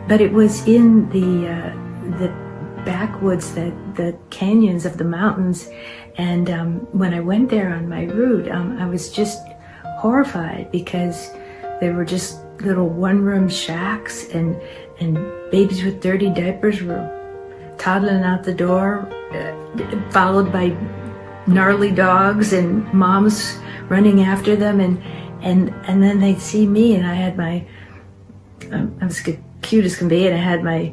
but it was in the backwoods, the canyons of the mountains. And when I went there on my route, I was just horrified because there were just little one-room shacks, and babies with dirty diapers were toddling out the door, followed by gnarly dogs and moms running after them, and then they'd see me, and I had my I was cute as can be, and I had my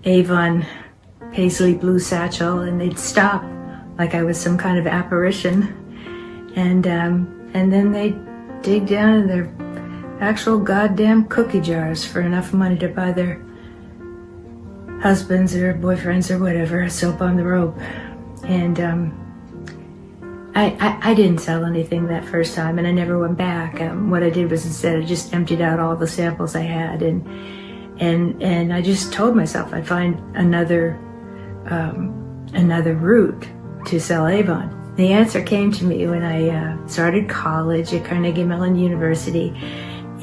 Avon paisley blue satchel, and they'd stop like I was some kind of apparition, and then they'd dig down in their actual goddamn cookie jars for enough money to buy their husbands or boyfriends or whatever a soap on the rope. And I didn't sell anything that first time, and I never went back. What I did was instead I just emptied out all the samples I had, and I just told myself I'd find another route to sell Avon. The answer came to me when I started college at Carnegie Mellon University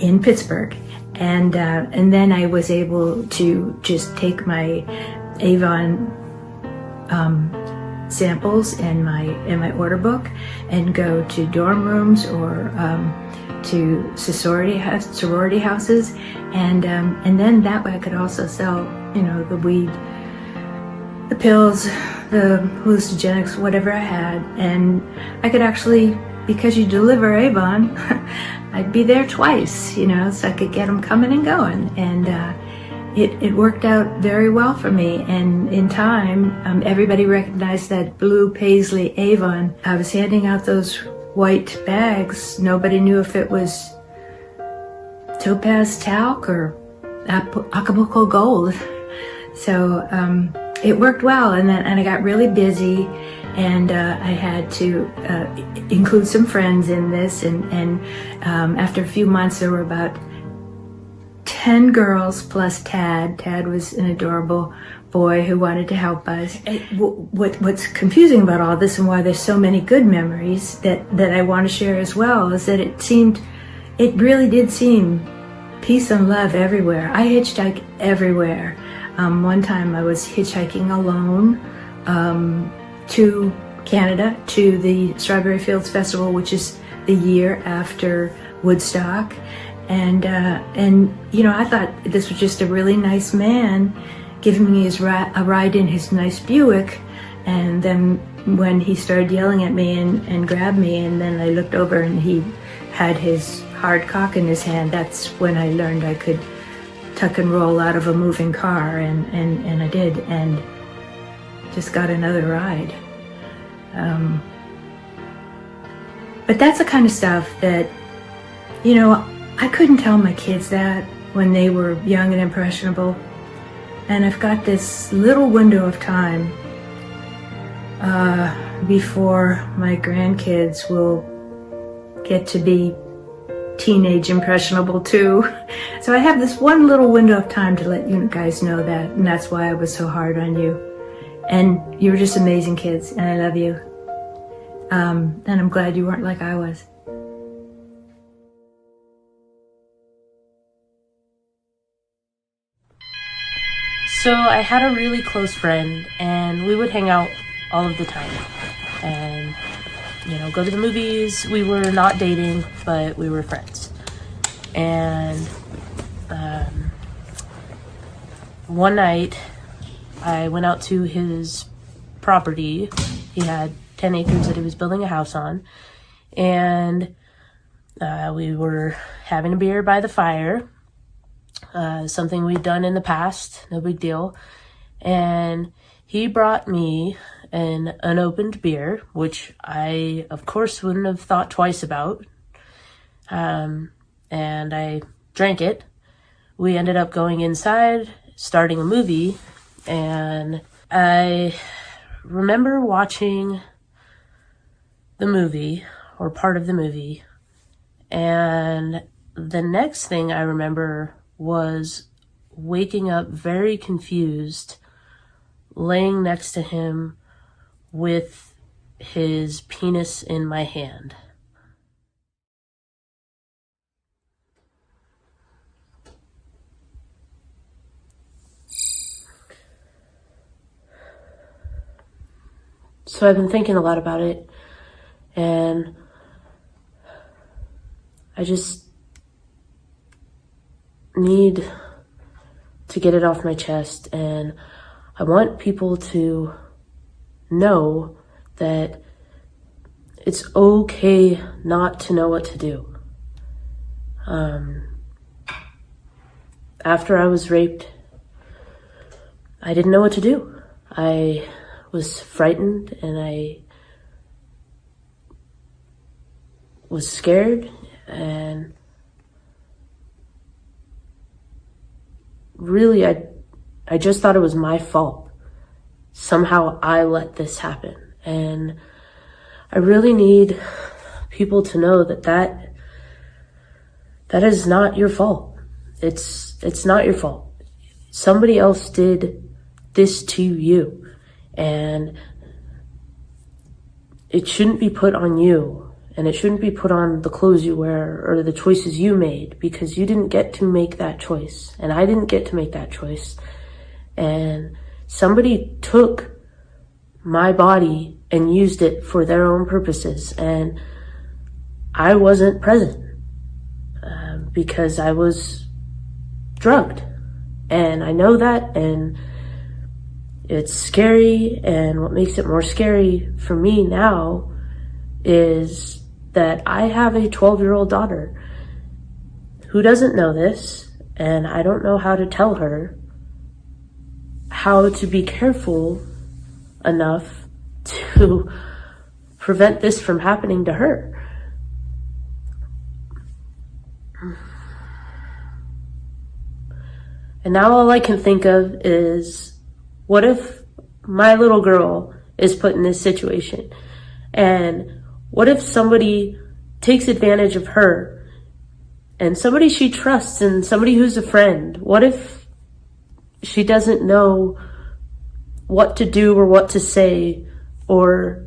in Pittsburgh, and then I was able to just take my Avon samples and my order book and go to dorm rooms or to sorority houses, and then that way I could also sell, the weed, the pills, the hallucinogenics, whatever I had. And I could actually, because you deliver Avon, I'd be there twice, so I could get them coming and going. And it worked out very well for me. And in time, everybody recognized that blue paisley Avon. I was handing out those white bags. Nobody knew if it was topaz talc or Acapulco gold. So it worked well, and I got really busy, and I had to include some friends in this, and after a few months there were about 10 girls plus Tad. Tad was an adorable boy who wanted to help us. What's confusing about all this, and why there's so many good memories that I want to share as well, is that it really did seem peace and love everywhere. I hitchhiked everywhere. One time I was hitchhiking alone to Canada, to the Strawberry Fields Festival, which is the year after Woodstock. And I thought this was just a really nice man giving me a ride in his nice Buick. And then when he started yelling at me and grabbed me, and then I looked over and he had his hard cock in his hand, that's when I learned I could tuck and roll out of a moving car, and I did, and just got another ride. But that's the kind of stuff that, I couldn't tell my kids that when they were young and impressionable. And I've got this little window of time before my grandkids will get to be teenage impressionable too. So I have this one little window of time to let you guys know that, and that's why I was so hard on you. And you're just amazing kids, and I love you. And I'm glad you weren't like I was. So I had a really close friend, and we would hang out all of the time. And go to the movies. We were not dating, but we were friends. And one night, I went out to his property. He had 10 acres that he was building a house on. And we were having a beer by the fire. Something we'd done in the past, no big deal. And he brought me an unopened beer, which I, of course, wouldn't have thought twice about. And I drank it. We ended up going inside, starting a movie, and I remember watching the movie, or part of the movie, and the next thing I remember was waking up very confused, laying next to him with his penis in my hand. So I've been thinking a lot about it, and I just need to get it off my chest, and I want people to know that it's okay not to know what to do. After I was raped, I didn't know what to do. I was frightened and I was scared, and really I just thought it was my fault. Somehow I let this happen, and I really need people to know that that is not your fault. It's not your fault. Somebody else did this to you, and it shouldn't be put on you, and it shouldn't be put on the clothes you wear or the choices you made, because you didn't get to make that choice, and I didn't get to make that choice. And somebody took my body and used it for their own purposes, and I wasn't present because I was drugged, and I know that, and it's scary. And what makes it more scary for me now is that I have a 12-year-old daughter who doesn't know this, and I don't know how to tell her how to be careful enough to prevent this from happening to her. And now all I can think of is, what if my little girl is put in this situation? And what if somebody takes advantage of her, and somebody she trusts and somebody who's a friend? What if she doesn't know what to do or what to say? Or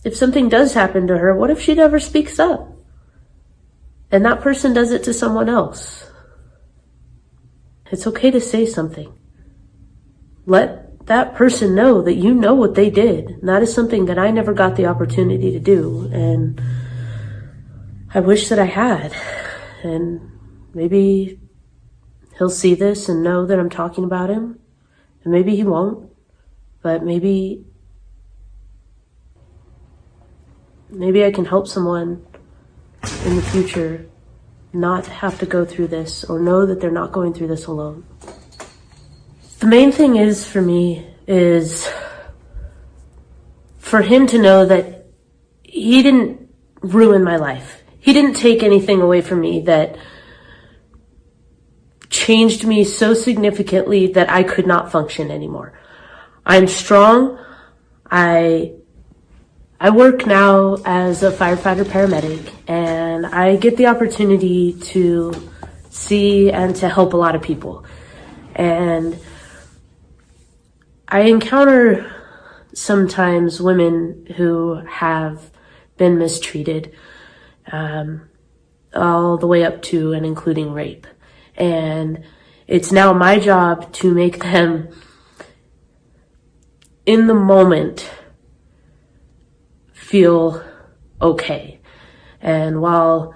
if something does happen to her, what if she never speaks up and that person does it to someone else? It's okay to say something. Let that person know that you know what they did. And that is something that I never got the opportunity to do, and I wish that I had. And maybe he'll see this and know that I'm talking about him, and maybe he won't, but maybe I can help someone in the future not have to go through this, or know that they're not going through this alone. The main thing is for me is for him to know that he didn't ruin my life. He didn't take anything away from me that changed me so significantly that I could not function anymore. I'm strong. I work now as a firefighter paramedic, and I get the opportunity to see and to help a lot of people. And I encounter sometimes women who have been mistreated, all the way up to and including rape. And it's now my job to make them, in the moment, feel okay. And while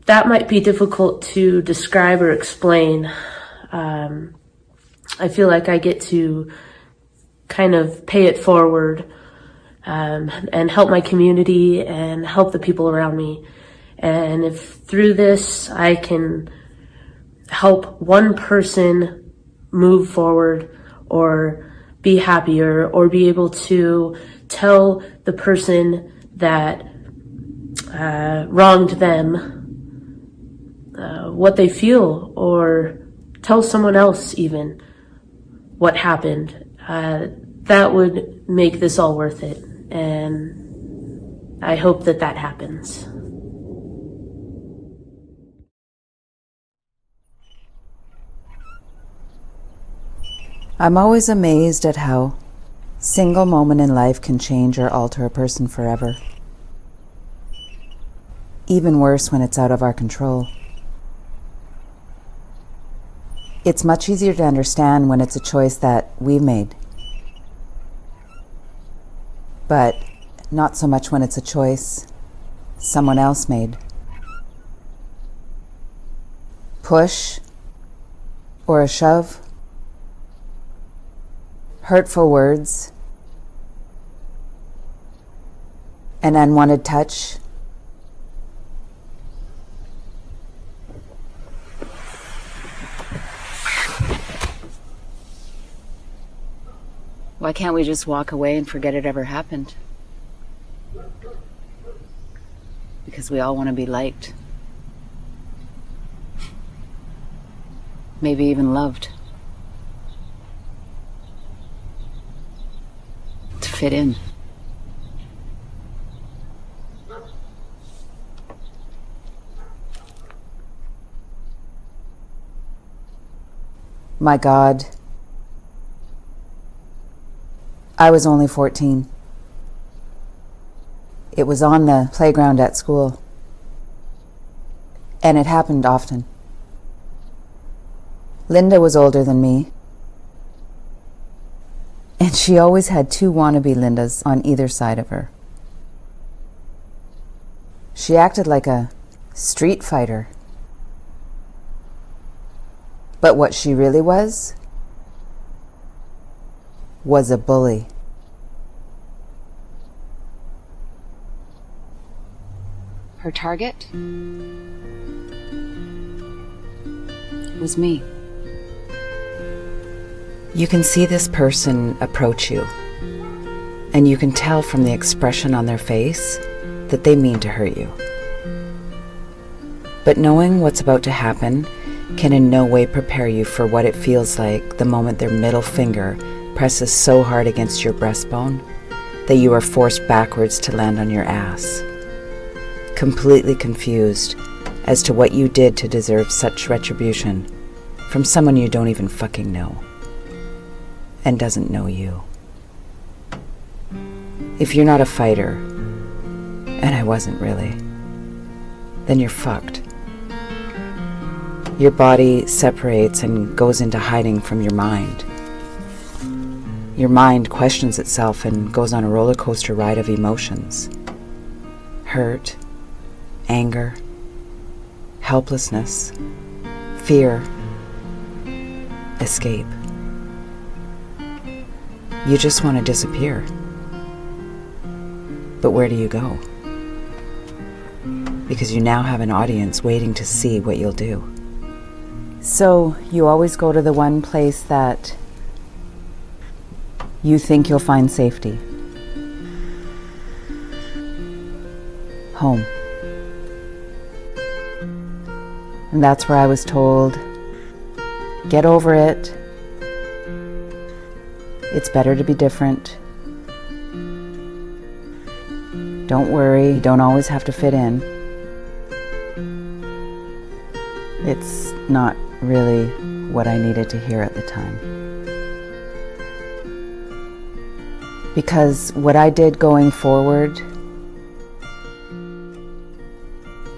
that might be difficult to describe or explain, I feel like I get to kind of pay it forward, and help my community and help the people around me. And if through this I can help one person move forward, or be happier, or be able to tell the person that wronged them what they feel, or tell someone else even what happened, that would make this all worth it. And I hope that that happens. I'm always amazed at how single moment in life can change or alter a person forever. Even worse when it's out of our control. It's much easier to understand when it's a choice that we've made. but not so much when it's a choice someone else made. Push or a shove, hurtful words, an unwanted touch. Why can't we just walk away and forget it ever happened? Because we all want to be liked. Maybe even loved. To fit in. My God, I was only 14. It was on the playground at school, and it happened often. Linda was older than me, and she always had two wannabe Lindas on either side of her. She acted like a street fighter. But what she really was a bully. Her target was me. You can see this person approach you, and you can tell from the expression on their face that they mean to hurt you. But knowing what's about to happen can in no way prepare you for what it feels like the moment their middle finger presses so hard against your breastbone that you are forced backwards to land on your ass, completely confused as to what you did to deserve such retribution from someone you don't even fucking know and doesn't know you. If you're not a fighter, and I wasn't really, then you're fucked. Your body separates and goes into hiding from your mind. Your mind questions itself and goes on a roller coaster ride of emotions. Hurt, anger, helplessness, fear, escape. You just want to disappear. But where do you go? Because you now have an audience waiting to see what you'll do. So you always go to the one place that you think you'll find safety. Home. And that's where I was told, get over it. It's better to be different. Don't worry, you don't always have to fit in. It's not really what I needed to hear at the time. Because what I did going forward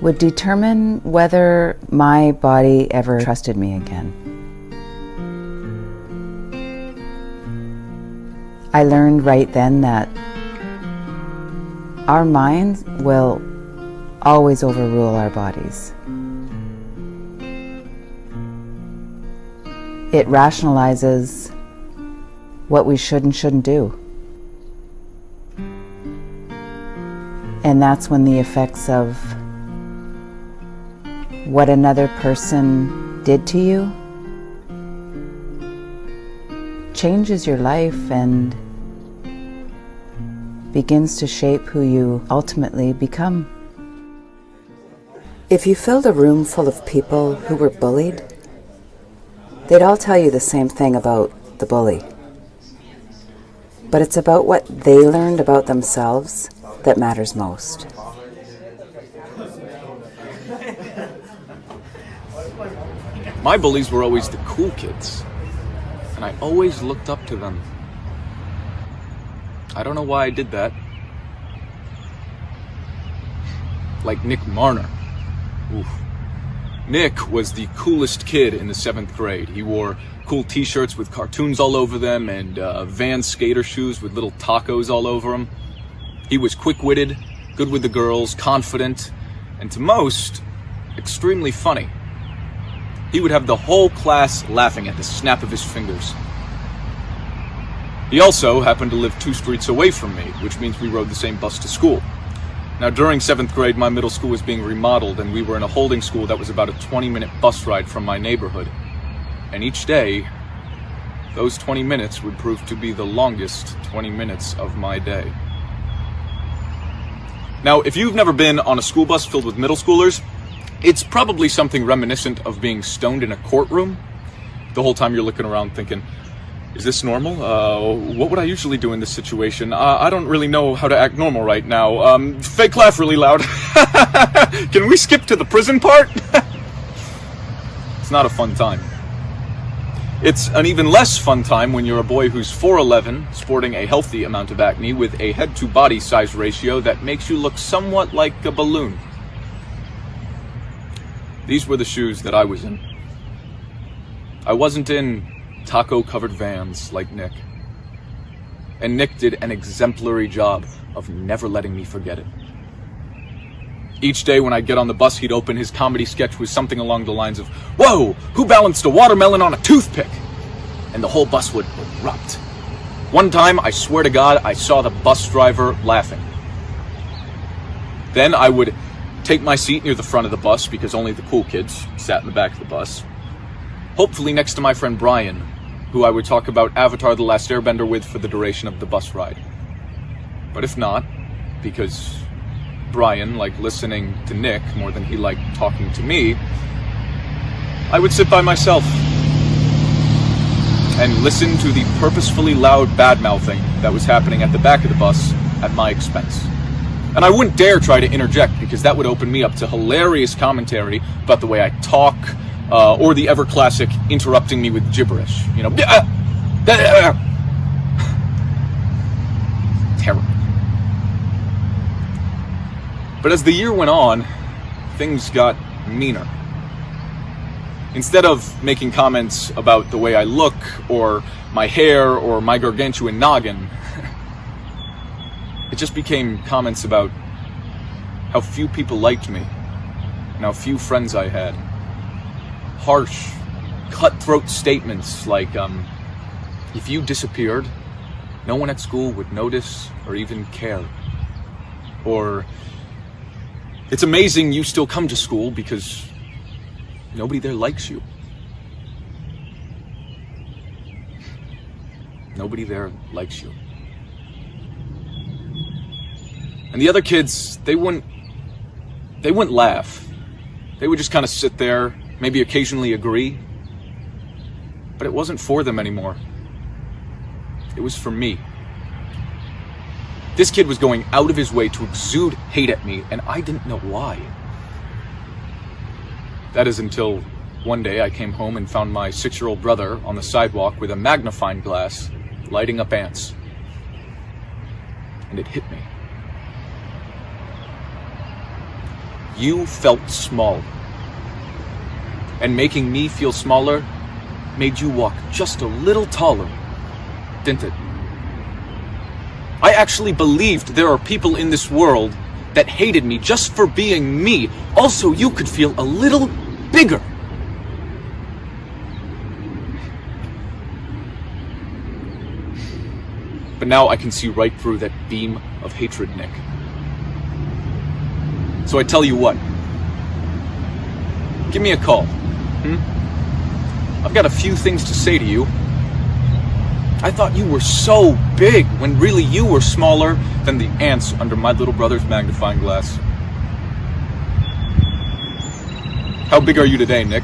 would determine whether my body ever trusted me again. I learned right then that our minds will always overrule our bodies. It rationalizes what we should and shouldn't do. And that's when the effects of what another person did to you changes your life and begins to shape who you ultimately become. If you filled a room full of people who were bullied, they'd all tell you the same thing about the bully. But it's about what they learned about themselves that matters most. My bullies were always the cool kids, and I always looked up to them. I don't know why I did that. Like Nick Marner. Oof. Nick was the coolest kid in the 7th grade. He wore cool t-shirts with cartoons all over them and Vans skater shoes with little tacos all over them. He was quick-witted, good with the girls, confident, and to most, extremely funny. He would have the whole class laughing at the snap of his fingers. He also happened to live 2 streets away from me, which means we rode the same bus to school. Now, during 7th grade, my middle school was being remodeled, and we were in a holding school that was about a 20-minute bus ride from my neighborhood. And each day, those 20 minutes would prove to be the longest 20 minutes of my day. Now, if you've never been on a school bus filled with middle schoolers, it's probably something reminiscent of being stoned in a courtroom. The whole time you're looking around thinking, is this normal? What would I usually do in this situation? I don't really know how to act normal right now. Fake laugh really loud. Can we skip to the prison part? It's not a fun time. It's an even less fun time when you're a boy who's 4'11", sporting a healthy amount of acne with a head-to-body size ratio that makes you look somewhat like a balloon. These were the shoes that I was in. I wasn't in taco-covered Vans like Nick. And Nick did an exemplary job of never letting me forget it. Each day when I'd get on the bus, he'd open his comedy sketch with something along the lines of, "Whoa, who balanced a watermelon on a toothpick?" And the whole bus would erupt. One time, I swear to God, I saw the bus driver laughing. Then I would take my seat near the front of the bus because only the cool kids sat in the back of the bus. Hopefully next to my friend Brian, who I would talk about Avatar: The Last Airbender with for the duration of the bus ride. But if not, because Brian liked listening to Nick more than he liked talking to me, I would sit by myself and listen to the purposefully loud bad-mouthing that was happening at the back of the bus at my expense. And I wouldn't dare try to interject because that would open me up to hilarious commentary about the way I talk, or the ever-classic interrupting me with gibberish. You know, terrible. But as the year went on, things got meaner. Instead of making comments about the way I look, or my hair, or my gargantuan noggin, it just became comments about how few people liked me, and how few friends I had. Harsh, cutthroat statements like, if you disappeared, no one at school would notice or even care. Or, it's amazing you still come to school because nobody there likes you. Nobody there likes you. And the other kids, they wouldn't laugh. They would just kind of sit there, maybe occasionally agree. But it wasn't for them anymore. It was for me. This kid was going out of his way to exude hate at me, and I didn't know why. That is until one day I came home and found my 6-year-old brother on the sidewalk with a magnifying glass, lighting up ants. And it hit me. You felt small. And making me feel smaller made you walk just a little taller, didn't it? I actually believed there are people in this world that hated me just for being me. Also, you could feel a little bigger. But now I can see right through that beam of hatred, Nick. So I tell you what. Give me a call. I've got a few things to say to you. I thought you were so big when really you were smaller than the ants under my little brother's magnifying glass. How big are you today, Nick?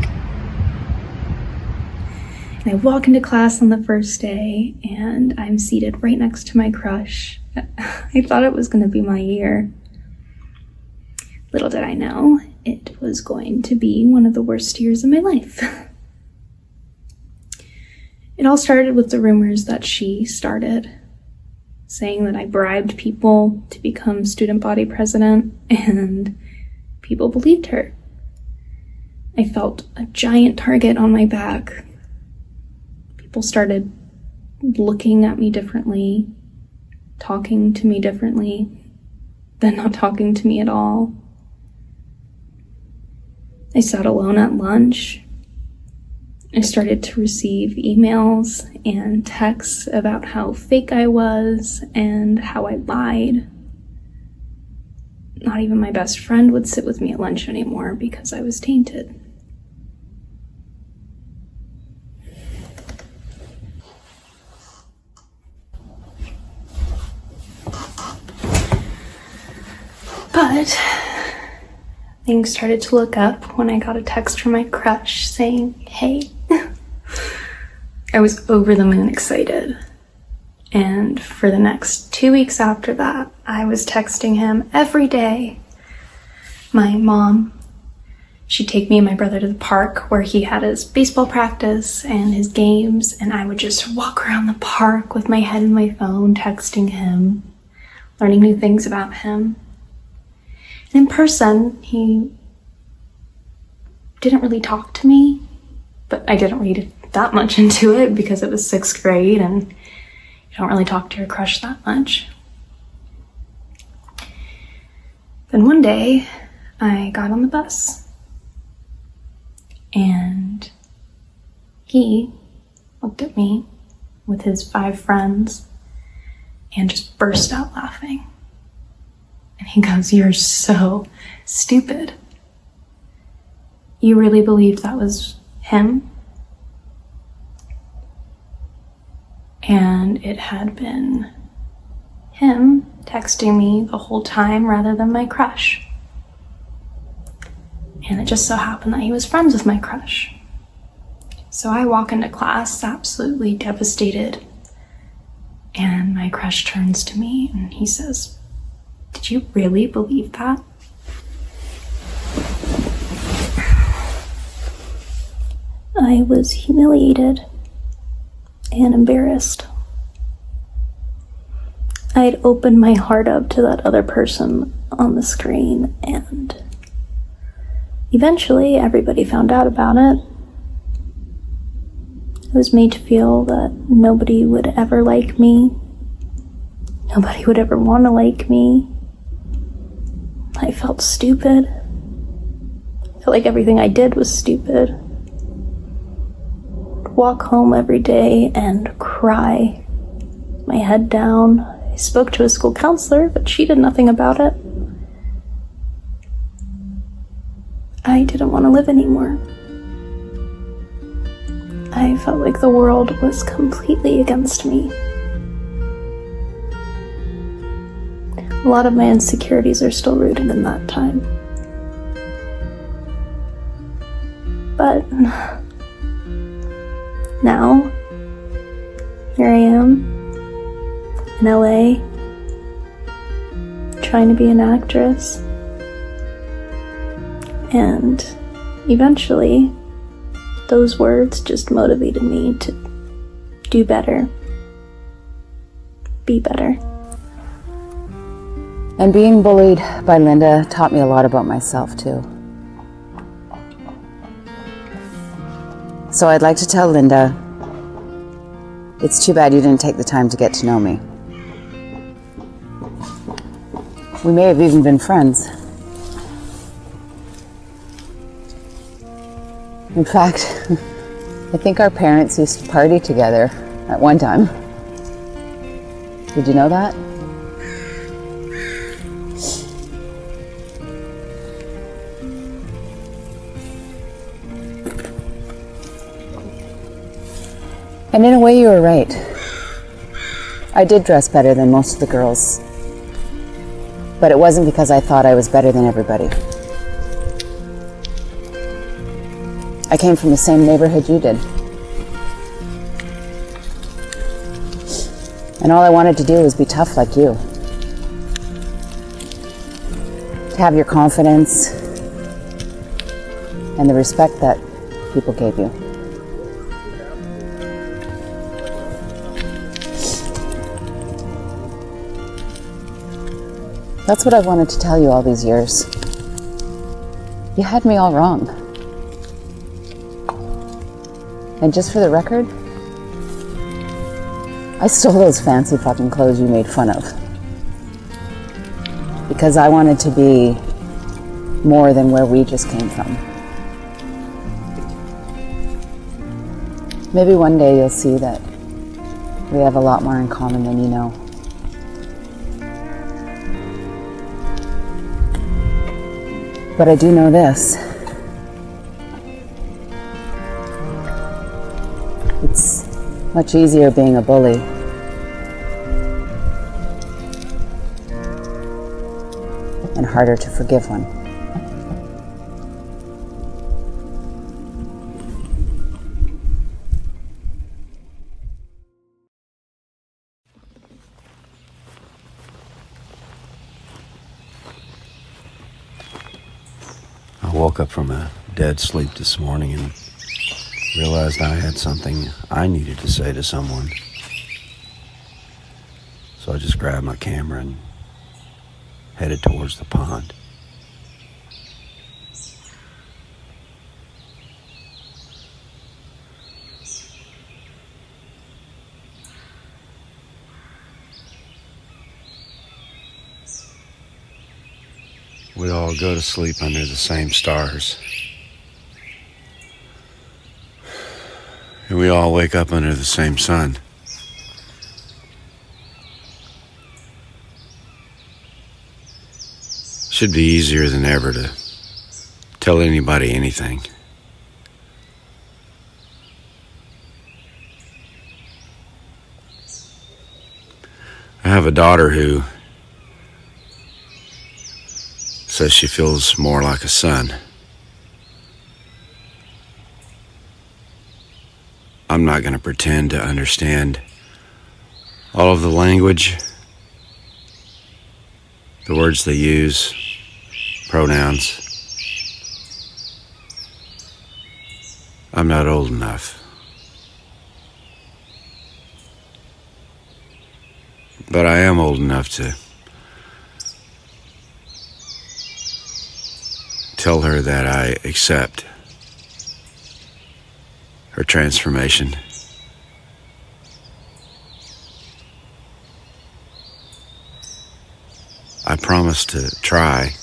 And I walk into class on the first day, and I'm seated right next to my crush. I thought it was going to be my year. Little did I know, it was going to be one of the worst years of my life. It all started with the rumors that she started, saying that I bribed people to become student body president, and people believed her. I felt a giant target on my back. People started looking at me differently, talking to me differently, then not talking to me at all. I sat alone at lunch. I started to receive emails and texts about how fake I was and how I lied. Not even my best friend would sit with me at lunch anymore because I was tainted. But things started to look up when I got a text from my crush saying, hey. I was over the moon excited. And for the next 2 weeks after that, I was texting him every day. My mom, she'd take me and my brother to the park where he had his baseball practice and his games, and I would just walk around the park with my head in my phone, texting him, learning new things about him. And in person, he didn't really talk to me, but I didn't read that much into it because it was 6th grade and you don't really talk to your crush that much. Then one day, I got on the bus and he looked at me with his 5 friends and just burst out laughing. And he goes, "You're so stupid. You really believed that was him?" And it had been him texting me the whole time rather than my crush. And it just so happened that he was friends with my crush. So I walk into class absolutely devastated, and my crush turns to me and he says, "Did you really believe that?" I was humiliated and embarrassed. I had opened my heart up to that other person on the screen, and eventually everybody found out about it. I was made to feel that nobody would ever like me. Nobody would ever want to like me. I felt stupid. I felt like everything I did was stupid. Walk home every day and cry, my head down. I spoke to a school counselor, but she did nothing about it. I didn't want to live anymore. I felt like the world was completely against me. A lot of my insecurities are still rooted in that time. But now, here I am in LA, trying to be an actress. And eventually, those words just motivated me to do better, be better. And being bullied by Linda taught me a lot about myself too. So I'd like to tell Linda, it's too bad you didn't take the time to get to know me. We may have even been friends. In fact, I think our parents used to party together at one time. Did you know that? And in a way, you were right. I did dress better than most of the girls. But it wasn't because I thought I was better than everybody. I came from the same neighborhood you did. And all I wanted to do was be tough like you. To have your confidence and the respect that people gave you. That's what I've wanted to tell you all these years. You had me all wrong. And just for the record, I stole those fancy fucking clothes you made fun of. because I wanted to be more than where we just came from. Maybe one day you'll see that we have a lot more in common than you know. But I do know this. It's much easier being a bully. And harder to forgive one. I woke up from a dead sleep this morning and realized I had something I needed to say to someone. So I just grabbed my camera and headed towards the pond. We all go to sleep under the same stars. And we all wake up under the same sun. Should be easier than ever to tell anybody anything. I have a daughter who says she feels more like a son. I'm not going to pretend to understand all of the language, the words they use, pronouns. I'm not old enough. But I am old enough to tell her that I accept her transformation. I promise to try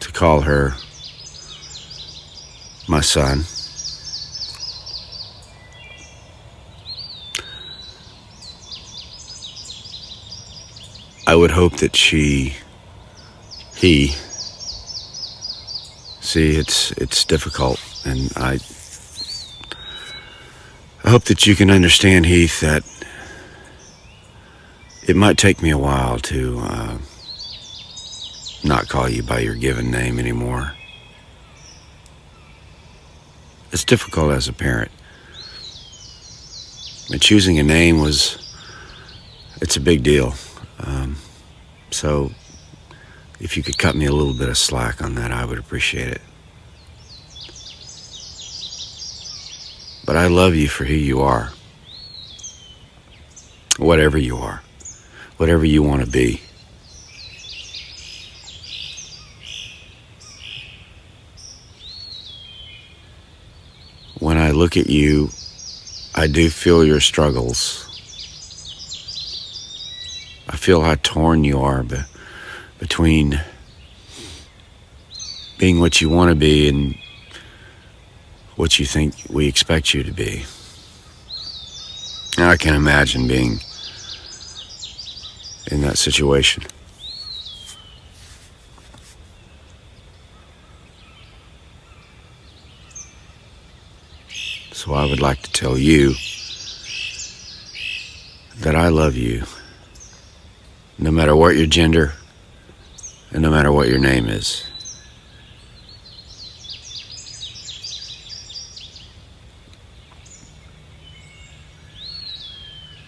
to call her my son. I would hope that he, see, it's difficult, and I hope that you can understand, Heath, that it might take me a while to not call you by your given name anymore. It's difficult as a parent. And choosing a name it's a big deal. So if you could cut me a little bit of slack on that, I would appreciate it. But I love you for who you are. Whatever you are. Whatever you want to be. When I look at you, I do feel your struggles. I feel how torn you are between being what you want to be and what you think we expect you to be. And I can imagine being in that situation. So I would like to tell you that I love you, no matter what your gender and no matter what your name is.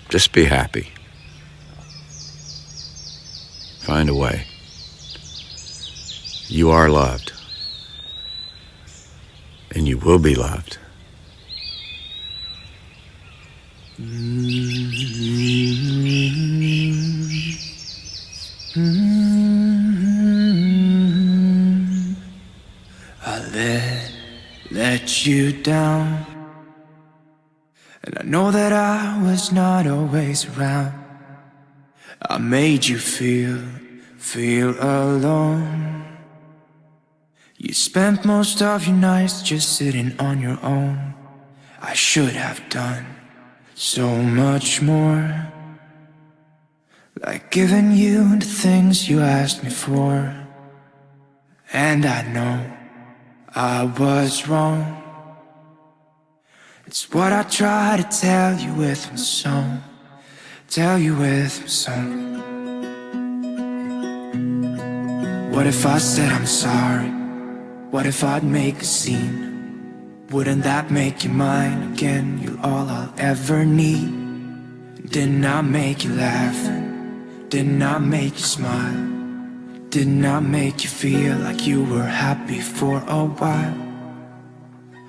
Just be happy. Find a way. You are loved. And you will be loved. I let you down, And I know that I was not always around. I made you feel alone. You spent most of your nights just sitting on your own. I should have done so much more, like giving you the things you asked me for. And I know I was wrong. It's what I try to tell you with my song, tell you with my song. What if I said I'm sorry? What if I'd make a scene? Wouldn't that make you mine again? You're all I'll ever need. Didn't I make you laugh? Didn't I make you smile? Didn't I make you feel like you were happy for a while?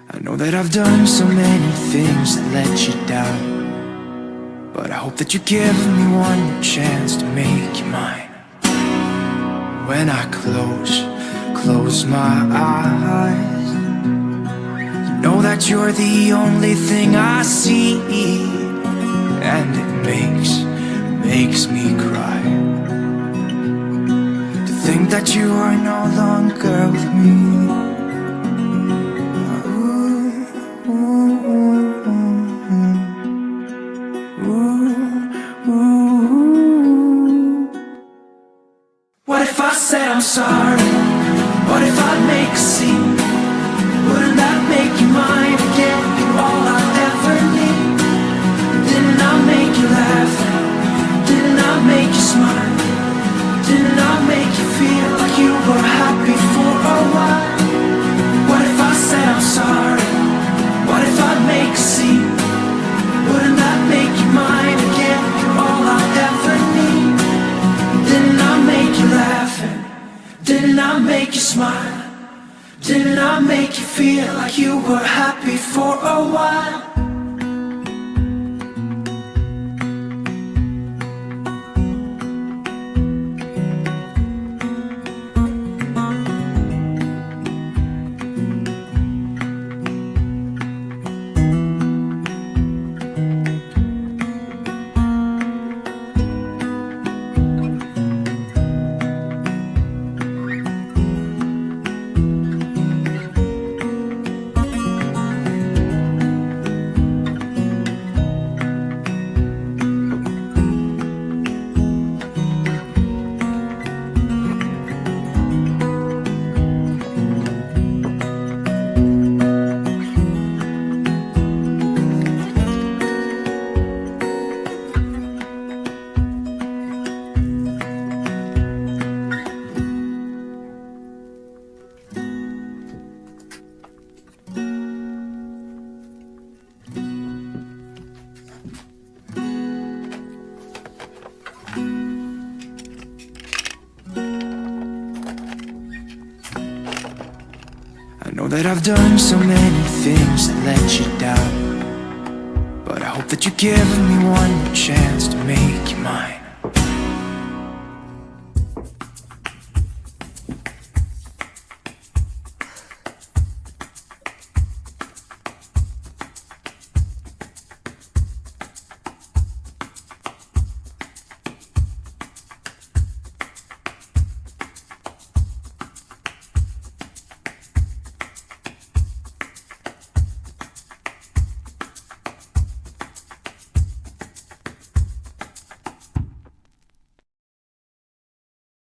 I know that I've done so many things that let you down, but I hope that you give me one more chance to make you mine. When I close my eyes, you know that you're the only thing I see, and it makes me cry to think that you are no longer with me. What if I said I'm sorry? What if I'd make a scene? Wouldn't that make you mine again? You're all I ever need. Didn't I make you laugh? Didn't I make you smile? Didn't I make you feel like you were happy for a while? What if I said I'm sorry? What if I'd make a scene? Wouldn't that make you mine again? You're all I ever need. Didn't I make you laugh? Didn't I make you smile? Didn't I make you feel like you were happy for a while? That I've done so many things that let you down, but I hope that you give me one more chance to make you mine.